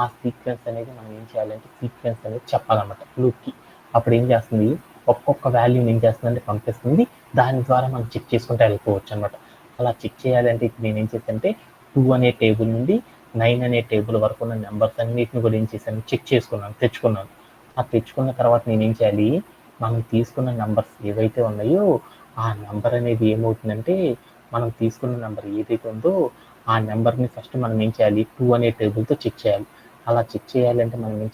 ఆ సీక్వెన్స్ అనేది మనం ఏం చేయాలంటే సీక్వెన్స్ అనేది చెప్పాలన్నమాట లూప్కి. అప్పుడు ఏం చేస్తుంది, ఒక్కొక్క వాల్యూని ఏం చేస్తుందంటే పంపిస్తుంది. దాని ద్వారా మనం చెక్ చేసుకుంటే వెళ్ళిపోవచ్చు అనమాట. అలా చెక్ చేయాలంటే ఇప్పుడు నేను ఏం చేశానంటే 2 అనే టేబుల్ నుండి 9 అనే టేబుల్ వరకు ఉన్న నెంబర్స్ అన్నిటిని కూడా ఏం చేశాను, చెక్ చేసుకున్నాను, తెచ్చుకున్నాను. ఆ తెచ్చుకున్న తర్వాత నేనేం చేయాలి, మనం తీసుకున్న నెంబర్స్ ఏవైతే ఉన్నాయో ఆ నెంబర్ అనేది ఏమవుతుందంటే మనం తీసుకున్న నెంబర్ ఏదైతే ఉందో ఆ నెంబర్ని ఫస్ట్ మనం ఏం చేయాలి 2 అనే టేబుల్తో చెక్ చేయాలి. అలా చెక్ చేయాలి అంటే మనం ఏం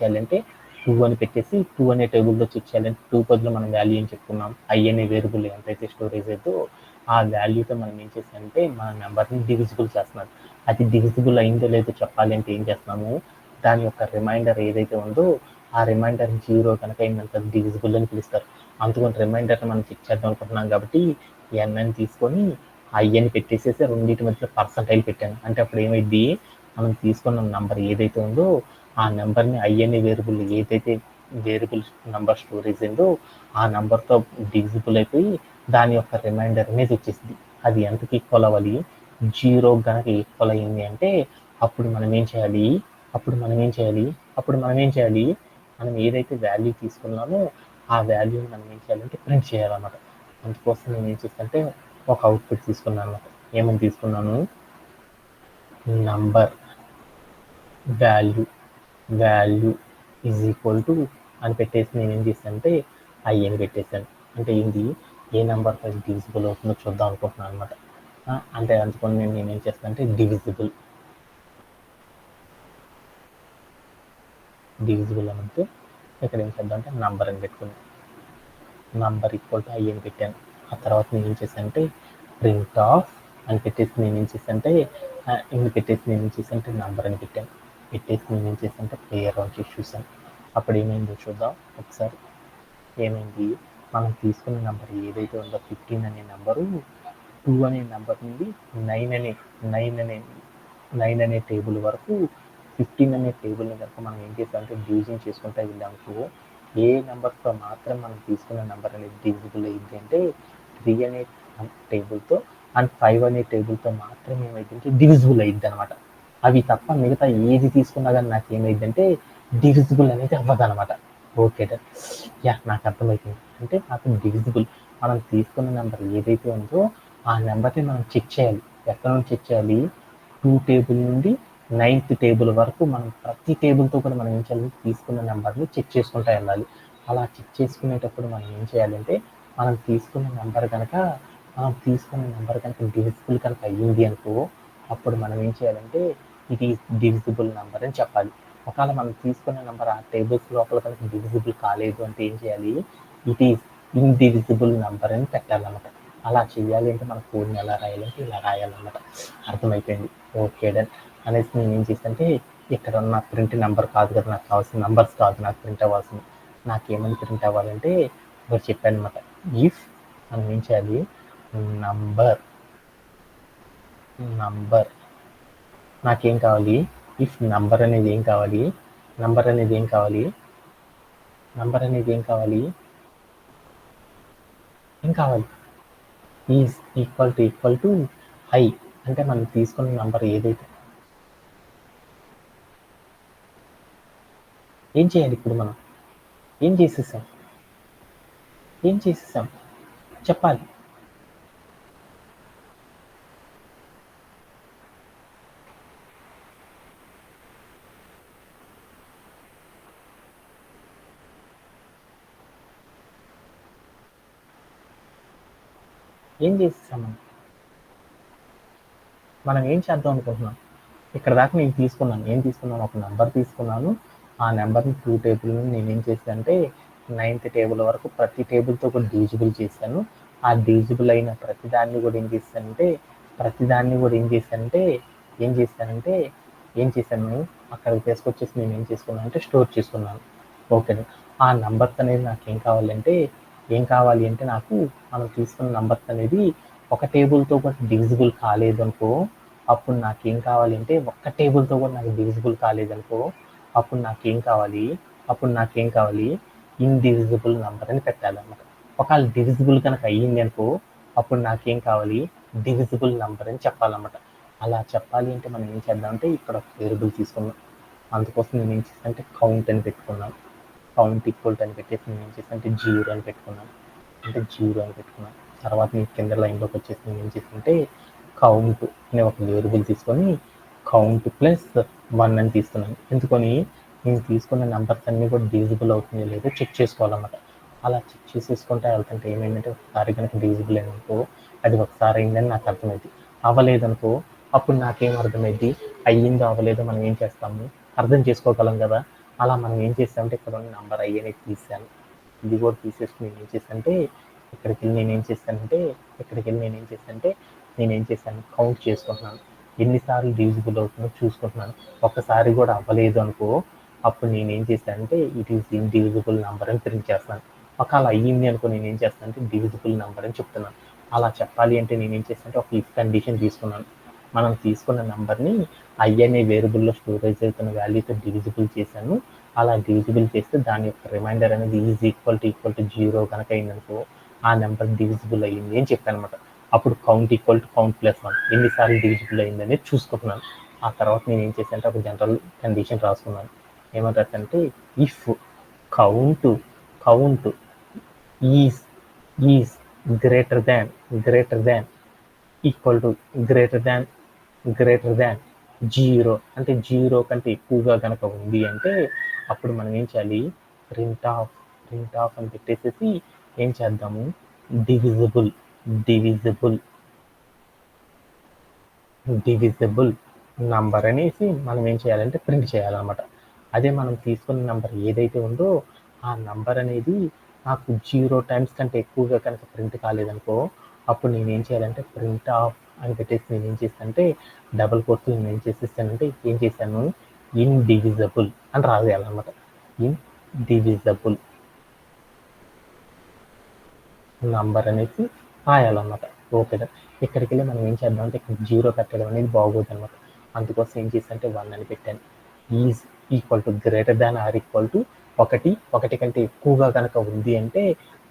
చేయాలంటే 2 అని పెట్టేసి 2 అనే టేబుల్తో చెక్ చేయాలంటే 2 బదులు మనం వాల్యూ ఏం చెప్పుకున్నాం, ఐ అనే వేరియబుల్ ఎంతైతే స్టోరేజ్ అయితే ఆ వాల్యూతో మనం ఏం చేసామంటే మన నెంబర్ని డివిజిబుల్ చేస్తున్నాం. అది డివిజిబుల్ అయిందో లేదో చెప్పాలి అంటే ఏం చేస్తున్నాము, దాని యొక్క రిమైండర్ ఏదైతే ఉందో ఆ రిమైండర్ 0 కనుక అయిందంటే డివిజిబుల్ అని పిలుస్తారు. అందుకని రిమైండర్ని మనం చెక్ చేద్దాం అనుకుంటున్నాం కాబట్టి ఎన్ అని తీసుకొని ఐ అని పెట్టేసేసి రెండింటి మధ్య పర్సంటైల్ పెట్టాను. అంటే అప్పుడు ఏమైంది, మనం తీసుకున్న నెంబర్ ఏదైతే ఉందో ఆ నెంబర్ని ఐ అనే వేరియబుల్ ఏదైతే వేరియబుల్ నెంబర్ స్టోరేజ్ అయిందో ఆ నెంబర్తో డివిజిబుల్ అయిపోయి దాని యొక్క రిమైండర్ అనేది వచ్చేసింది. అది ఎంతకి ఈక్వల్ అవ్వాలి, 0 కనుక ఈక్వల్ అయింది అంటే అప్పుడు మనం ఏం చేయాలి, మనం ఏదైతే వాల్యూ తీసుకున్నామో ఆ వాల్యూని మనం ఏం చేయాలంటే ప్రింట్ చేయాలన్నమాట. అందుకోసం నేను ఏం చేస్తానంటే ఒక అవుట్పుట్ తీసుకున్నాను అన్నమాట. ఏమని తీసుకున్నాను, number value is equal to అని పెట్టేసి నేను ఏం చేశానంటే ఐ అని పెట్టేశాను. అంటే ఏంటి, ఏ నెంబర్తో డివిజిబుల్ అవుతుందో చూద్దాం అనుకుంటున్నాను అనమాట. అంటే అందుకని నేను ఏం చేస్తానంటే డివిజిబుల్ అని అంటే ఇక్కడ ఏం చేద్దాం అంటే నంబర్ అని పెట్టుకున్నాను. నంబర్ ఈక్వల్ టు ఐ అని పెట్టాను. ఆ తర్వాత నేను ఏం చేశానంటే ప్రింట్ ఆఫ్ అని పెట్టేసి నేను ఏం చేశానంటే నంబర్ అని పెట్టాను. పెట్టేసి నేను ఏం చేశానంటే ప్లేయర్ ఆన్ చేసి చూశాను. అప్పుడు ఏమైందో చూద్దాం ఒకసారి. ఏమైంది, మనం తీసుకున్న నెంబర్ ఏదైతే ఉందో 15 అనే నెంబరు 2 అనే నెంబర్ నుండి 9 అనే టేబుల్ వరకు 15 అనే టేబుల్ని కనుక మనం ఏం చేస్తామంటే డివిజన్ చేసుకుంటూ వెళ్ళామనుకో ఏ నెంబర్తో మాత్రం మనం తీసుకున్న నెంబర్ అనేది డివిజిబుల్ అయ్యింది అంటే 3 అనే టేబుల్తో అండ్ 5 అనే టేబుల్తో మాత్రమే ఏమైందంటే డివిజిబుల్ అయ్యింది అనమాట. అవి తప్ప మిగతా ఏది తీసుకున్నా కానీ నాకు ఏమైందంటే డివిజిబుల్ అనేది అవ్వదు అనమాట. ఓకే నాకు అర్థమవుతుంది. అంటే నాకు డివిజిబుల్ మనం తీసుకున్న నెంబర్ ఏదైతే ఉందో ఆ నెంబర్ని మనం చెక్ చేయాలి. ఎక్కడ నుంచి చెక్ చేయాలి, 2 టేబుల్ నుండి 9th టేబుల్ వరకు మనం ప్రతి టేబుల్తో కూడా మనం ఏం చేయాలి, తీసుకున్న నెంబర్ని చెక్ చేసుకుంటూ వెళ్ళాలి. అలా చెక్ చేసుకునేటప్పుడు మనం ఏం చేయాలంటే మనం తీసుకున్న నెంబర్ కనుక డివిజిబుల్ కనుక అయ్యింది అనుకో అప్పుడు మనం ఏం చేయాలంటే ఇట్ ఈస్ డివిజిబుల్ నెంబర్ అని చెప్పాలి. ఒకవేళ మనం తీసుకున్న నెంబర్ ఆ టేబుల్స్ లోపల కనుక డివిజిబుల్ కాలేదు అంటే ఏం చేయాలి, ఇట్ ఈస్ ఇండివిజిబుల్ నెంబర్ అని పెట్టాలన్నమాట. అలా చేయాలి అంటే మన కోడ్ని ఎలా రాయాలంటే ఇలా రాయాలన్నమాట. అర్థమైపోయింది, ఓకే డన్ అనేసి నేను ఏం చేస్తానంటే ఇక్కడ ఉన్న ప్రింట్ నెంబర్ కాదు కదా నాకు కావాల్సిన, నెంబర్స్ కాదు నాకు ప్రింట్ అవ్వాల్సింది. నాకేమని ప్రింట్ అవ్వాలంటే ఒకటి చెప్పాను అనమాట, ఇఫ్ మనం ఏం చేయాలి, నంబర్ నాకేం కావాలి, ఇఫ్ నంబర్ అనేది ఏం కావాలి, ఈజ్ ఈక్వల్ టు ఐ అంటే మనం తీసుకున్న నంబర్ ఏదైతే ఏం చేయాలి, ఇప్పుడు మనం ఏం చేసేసాం చెప్పాలి. ఏం చేసేసాం మనం ఏం చేద్దాం అనుకుంటున్నాం, ఇక్కడ దాకా నేను తీసుకున్నాను ఒక నెంబర్ తీసుకున్నాను. ఆ నెంబర్ని 2 టేబుల్ నేను ఏం చేశానంటే 9th టేబుల్ వరకు ప్రతి టేబుల్తో కూడా డివిజిబుల్ చేశాను. ఆ డివిజిబుల్ అయిన ప్రతిదాన్ని కూడా ఏం చేశాను అక్కడికి తీసుకొచ్చేసి నేను ఏం చేసుకున్నాను అంటే స్టోర్ చేసుకున్నాను. ఓకే, ఆ నంబర్స్ అనేది నాకు ఏం కావాలి అంటే నాకు మనం తీసుకున్న నంబర్స్ అనేది ఒక టేబుల్తో కూడా డివిజిబుల్ కాలేదు అనుకో అప్పుడు నాకేం కావాలి అంటే ఒక్క టేబుల్తో కూడా నాకు డివిజిబుల్ కాలేదనుకో అప్పుడు నాకేం కావాలి అప్పుడు నాకేం కావాలి ఇండివిజిబుల్ నంబర్ అని పెట్టాలన్నమాట. ఒకవేళ డివిజిబుల్ కనుక అయ్యింది అనుకో అప్పుడు నాకేం కావాలి డివిజిబుల్ నంబర్ అని చెప్పాలన్నమాట. అలా చెప్పాలి అంటే మనం ఏం చేద్దామంటే ఇక్కడ ఒక వేరియబుల్ తీసుకున్నాం. అందుకోసం నేను ఏం చేస్తానంటే కౌంట్ అని పెట్టుకున్నాను. కౌంట్ ఈక్వల్ టు అని పెట్టేసి నేను ఏం చేస్తానంటే 0 అని పెట్టుకున్నాను. అంటే 0 అని పెట్టుకున్నాను. తర్వాత నేను కింద లైన్లోకి వచ్చేసి నేను ఏం చేస్తానంటే కౌంట్ అనే ఒక వేరియబుల్ తీసుకొని కౌంట్ ప్లస్ 1 అని తీసుకున్నాను. ఎందుకని నేను తీసుకున్న నెంబర్స్ అన్నీ కూడా డివిజిబుల్ అవుతుందో లేదో చెక్ చేసుకోవాలన్నమాట. అలా చెక్ చేసేసుకుంటే వెళ్తుంటే ఏమైందంటే ఒకసారి కనుక డివిజిబుల్ అయిందనుకో అది ఒకసారి అయిందని నాకు అర్థమైంది. అవ్వలేదనుకో అప్పుడు నాకేం అర్థమైంది అయ్యిందో అవ్వలేదో మనం ఏం చేస్తాము అర్థం చేసుకోగలం కదా. అలా మనం ఏం చేస్తామంటే ఇక్కడ ఉన్న నెంబర్ ఐ అనేది తీసాను. ఇది కూడా తీసేసి నేను ఏం చేశానంటే ఇక్కడికి వెళ్ళి నేనేం చేశాను కౌంట్ చేసుకుంటున్నాను. ఎన్నిసార్లు డివిజిబుల్ అవుతుందో చూసుకుంటున్నాను. ఒక్కసారి కూడా అవ్వలేదు అనుకో అప్పుడు నేను ఏం చేశానంటే ఇట్ ఈస్ ఇండివిజిబుల్ నెంబర్ అని ప్రింట్ చేస్తాను. ఒకవేళ అయ్యింది అనుకో నేను ఏం చేస్తానంటే డివిజిబుల్ నెంబర్ అని చెప్తున్నాను. అలా చెప్పాలి అంటే నేను ఏం చేస్తానంటే ఒక ఇఫ్ కండిషన్ తీసుకున్నాను. మనం తీసుకున్న నెంబర్ని ఐ అనే వేరియబుల్లో స్టోరేజ్ అవుతున్న వాల్యూతో డివిజిబుల్ చేశాను. అలా డివిజిబుల్ చేస్తే దాని యొక్క రిమైండర్ అనేది ఈజ్ ఈక్వల్ టు 0 కనుక అయిందనుకో ఆ నెంబర్ డివిజిబుల్ అయ్యింది అని చెప్పాను అనమాట. అప్పుడు count equal to count plus 1 ఎన్నిసార్లు డివిజిబుల్ అయింది అనేది చూసుకుంటున్నాను. ఆ తర్వాత నేను ఏం చేశానంటే ఒక జనరల్ కండిషన్ రాసుకున్నాను. ఏమని రాశానంటే if count is greater than equal to greater than 0 అంటే 0 కంటే ఎక్కువగా కనుక ఉంది అంటే అప్పుడు మనం ఏం చేయాలి ప్రింట్ ఆఫ్ అని పెట్టేసేసి ఏం చేద్దాము డివిజిబుల్ నంబర్ అనేసి మనం ఏం చేయాలంటే ప్రింట్ చేయాలన్నమాట. అదే మనం తీసుకున్న నంబర్ ఏదైతే ఉందో ఆ నంబర్ అనేది నాకు 0 టైమ్స్ కంటే ఎక్కువగా కనుక ప్రింట్ కాలేదనుకో అప్పుడు నేను ఏం చేయాలంటే ప్రింట్ ఆఫ్ అని పెట్టేసి నేను ఏం చేస్తానంటే డబుల్ కోట్స్ నేను ఏం చేశాను ఇండివిజిబుల్ అని రాసేయాలన్నమాట. ఇండివిజిబుల్ నంబర్ అనేసి రాయాలన్నమాట. ఓకేనా. ఇక్కడికి వెళ్ళి మనం ఏం చేద్దాం అంటే ఇక్కడ 0 పెట్టడం అనేది బాగోదు అనమాట. అందుకోసం ఏం చేశానంటే 1 అని పెట్టాను. Is equal to greater than or equal to 1 కంటే ఎక్కువగా కనుక ఉంది అంటే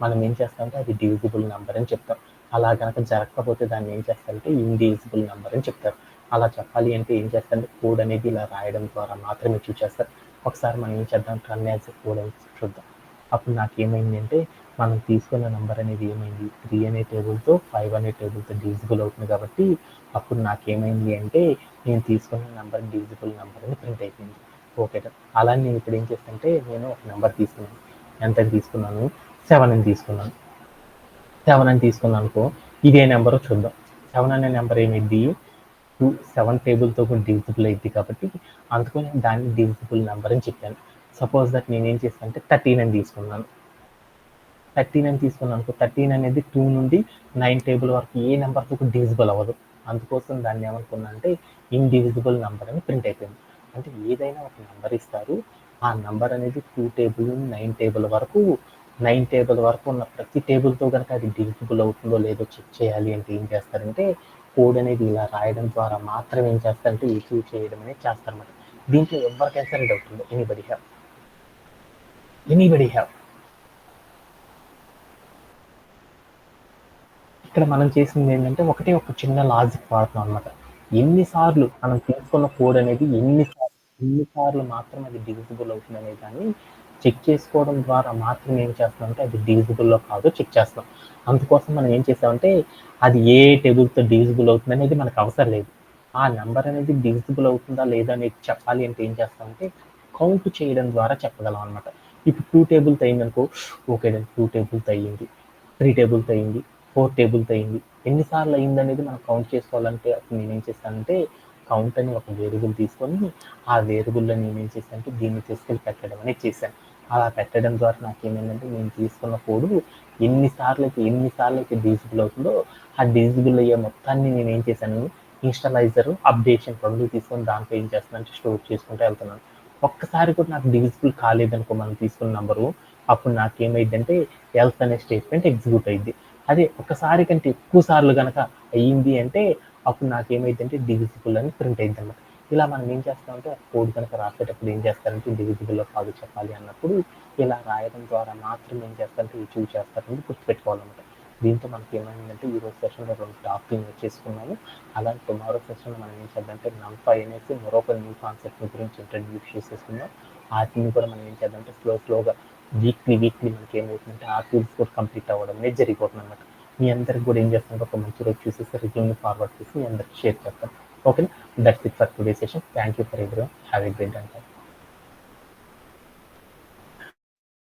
మనం ఏం చేస్తామంటే అది డివిజిబుల్ నెంబర్ అని చెప్తాం. అలా కనుక జరగకపోతే దాన్ని ఏం చేస్తారంటే ఇండివిజిబుల్ నెంబర్ అని చెప్తారు. అలా చెప్పాలి అంటే ఏం చేస్తారంటే కోడ్ అనేది ఇలా రాయడం ద్వారా మాత్రమే చూసేస్తారు. ఒకసారి మనం ఏం చేద్దాం రన్ యాజ్ కోడ్ అని చూద్దాం. అప్పుడు నాకు ఏమైంది అంటే మనం తీసుకున్న నెంబర్ అనేది ఏమైంది 3 అనే టేబుల్తో 5 అనే టేబుల్తో డివిజిబుల్ అవుతుంది కాబట్టి అప్పుడు నాకేమైంది అంటే నేను తీసుకున్న నెంబర్ డివిజిబుల్ నెంబర్ అని ప్రింట్ అయిపోయింది. ఓకే. అలా నేను ఇప్పుడు ఏం చేస్తానంటే నేను ఒక నెంబర్ తీసుకున్నాను. ఎంత తీసుకున్నాను 7 అని తీసుకున్నాను. 7 అని తీసుకున్నాను అనుకో ఇదే నెంబర్ చూద్దాం. 7 అనే నెంబర్ ఏమైంది 7 టేబుల్తో కూడా డివిజిబుల్ అయింది కాబట్టి అందుకని దాన్ని డివిజిబుల్ నెంబర్ అని చెప్పాను. సపోజ్ దట్ నేను ఏం చేస్తాను అంటే 13 అని తీసుకున్నాను. 13 అనేది 2 నుండి 9 టేబుల్ వరకు ఏ నెంబర్తో కూడా డివిజిబుల్ అవ్వదు. అందుకోసం దాన్ని ఏమనుకున్నా అంటే ఇండివిజిబుల్ నెంబర్ అని ప్రింట్ అయిపోయింది. అంటే ఏదైనా ఒక నెంబర్ ఇస్తారు. ఆ నెంబర్ అనేది 2 టేబుల్ నుండి 9 టేబుల్ వరకు ఉన్న ప్రతి టేబుల్తో కనుక అది డివిజిబుల్ అవుతుందో లేదో చెక్ చేయాలి అంటే ఏం చేస్తారంటే కోడ్ అనేది ఇలా రాయడం ద్వారా మాత్రమే ఏం చేస్తారంటే అచీవ్ చేయడం అనేది చేస్తారన్నమాట. దీంట్లో ఎవరికైనా సరే డౌట్ ఉందో ఎనీబడి హ్యావ్ ఇక్కడ మనం చేసింది ఏంటంటే ఒక చిన్న లాజిక్ వాడుతున్నాం అనమాట. ఎన్నిసార్లు మనం తీసుకున్న కోడ్ అనేది ఎన్నిసార్లు మాత్రం అది డివిజిబుల్ అవుతుంది అనే దాన్ని చెక్ చేసుకోవడం ద్వారా మాత్రం ఏం చేస్తామంటే అది డివిజిబుల్లో కాదో చెక్ చేస్తాం. అందుకోసం మనం ఏం చేసామంటే అది ఏ టేబుల్తో డివిజిబుల్ అవుతుంది అనేది మనకు అవసరం లేదు. ఆ నెంబర్ అనేది డివిజిబుల్ అవుతుందా లేదా అనేది చెప్పాలి అంటే ఏం చేస్తామంటే కౌంట్ చేయడం ద్వారా చెప్పగలం అనమాట. ఇప్పుడు 2 టేబుల్తో అయిందనుకో ఓకే 2 టేబుల్తో అయ్యింది, 3 టేబుల్తో అయింది, 4 టేబుల్తో అయింది. ఎన్నిసార్లు అయింది అనేది మనం కౌంట్ చేసుకోవాలంటే అప్పుడు నేనేం చేస్తానంటే కౌంట్ అని ఒక వేరియబుల్ తీసుకొని ఆ వేరియబుల్లో నేనేం చేశానంటే దీన్ని తీసుకెళ్ళి పెట్టడం అనేది చేశాను. అలా పెట్టడం ద్వారా నాకేమైందంటే నేను తీసుకున్న కోడ్ ఎన్నిసార్లు అయితే డివిజిబుల్ అవుతుందో ఆ డివిజిబుల్ అయ్యే మొత్తాన్ని నేను ఏం చేశాను ఇన్స్టలైజర్ అప్డేషన్ 2 తీసుకొని దాంట్లో ఏం చేస్తానంటే స్టోర్ చేసుకుంటూ వెళ్తున్నాను. ఒక్కసారి కూడా నాకు డివిజిబుల్ కాలేదనుకో మనం తీసుకున్న నెంబరు అప్పుడు నాకేమైందంటే ఎల్స్ అనే స్టేట్మెంట్ ఎగ్జిక్యూట్ అయింది. అదే ఒకసారి కంటే ఎక్కువ సార్లు కనుక అయ్యింది అంటే అప్పుడు నాకేమైందంటే డివిజిబుల్ అని ప్రింట్ అయింది అనమాట. ఇలా మనం ఏం చేస్తామంటే ఆ కోడ్ కనుక రాసేటప్పుడు ఏం చేస్తారంటే డివిజిబుల్లో కాదు చెప్పాలి అన్నప్పుడు ఇలా రాయడం ద్వారా మాత్రం ఏం చేస్తారంటే అచీవ్ చేస్తారని గుర్తుపెట్టుకోవాలన్నమాట. దీంతో మనకి ఏమైందంటే ఈరోజు సెషన్లో 2 టాపిక్లు నేర్చేసుకున్నాము. అలాగే టుమారో సెషన్లో మనం ఏం చేద్దామంటే NumPy అనేసి మరొక న్యూ కాన్సెప్ట్ గురించి ఇంట్రడ్యూస్ చేసేసుకుందాం. వాటిని కూడా మనం ఏం చేద్దామంటే స్లోగా వీక్లీ మనకి ఏమవుతుందంటే ఆ టూల్స్ కూడా కంప్లీట్ అవ్వడం అనేది జరిగిపోతుందన్నమాట. మీ అందరికి కూడా ఏం చేస్తానంటే ఒక మంచి రోజు చూసేసి రిజ్యూమ్‌ని ఫార్వర్డ్ చేసి మీ అందరికి షేర్ చేస్తాను. ఓకేనా? That's it for today session. Thank you for everyone. Have a great day.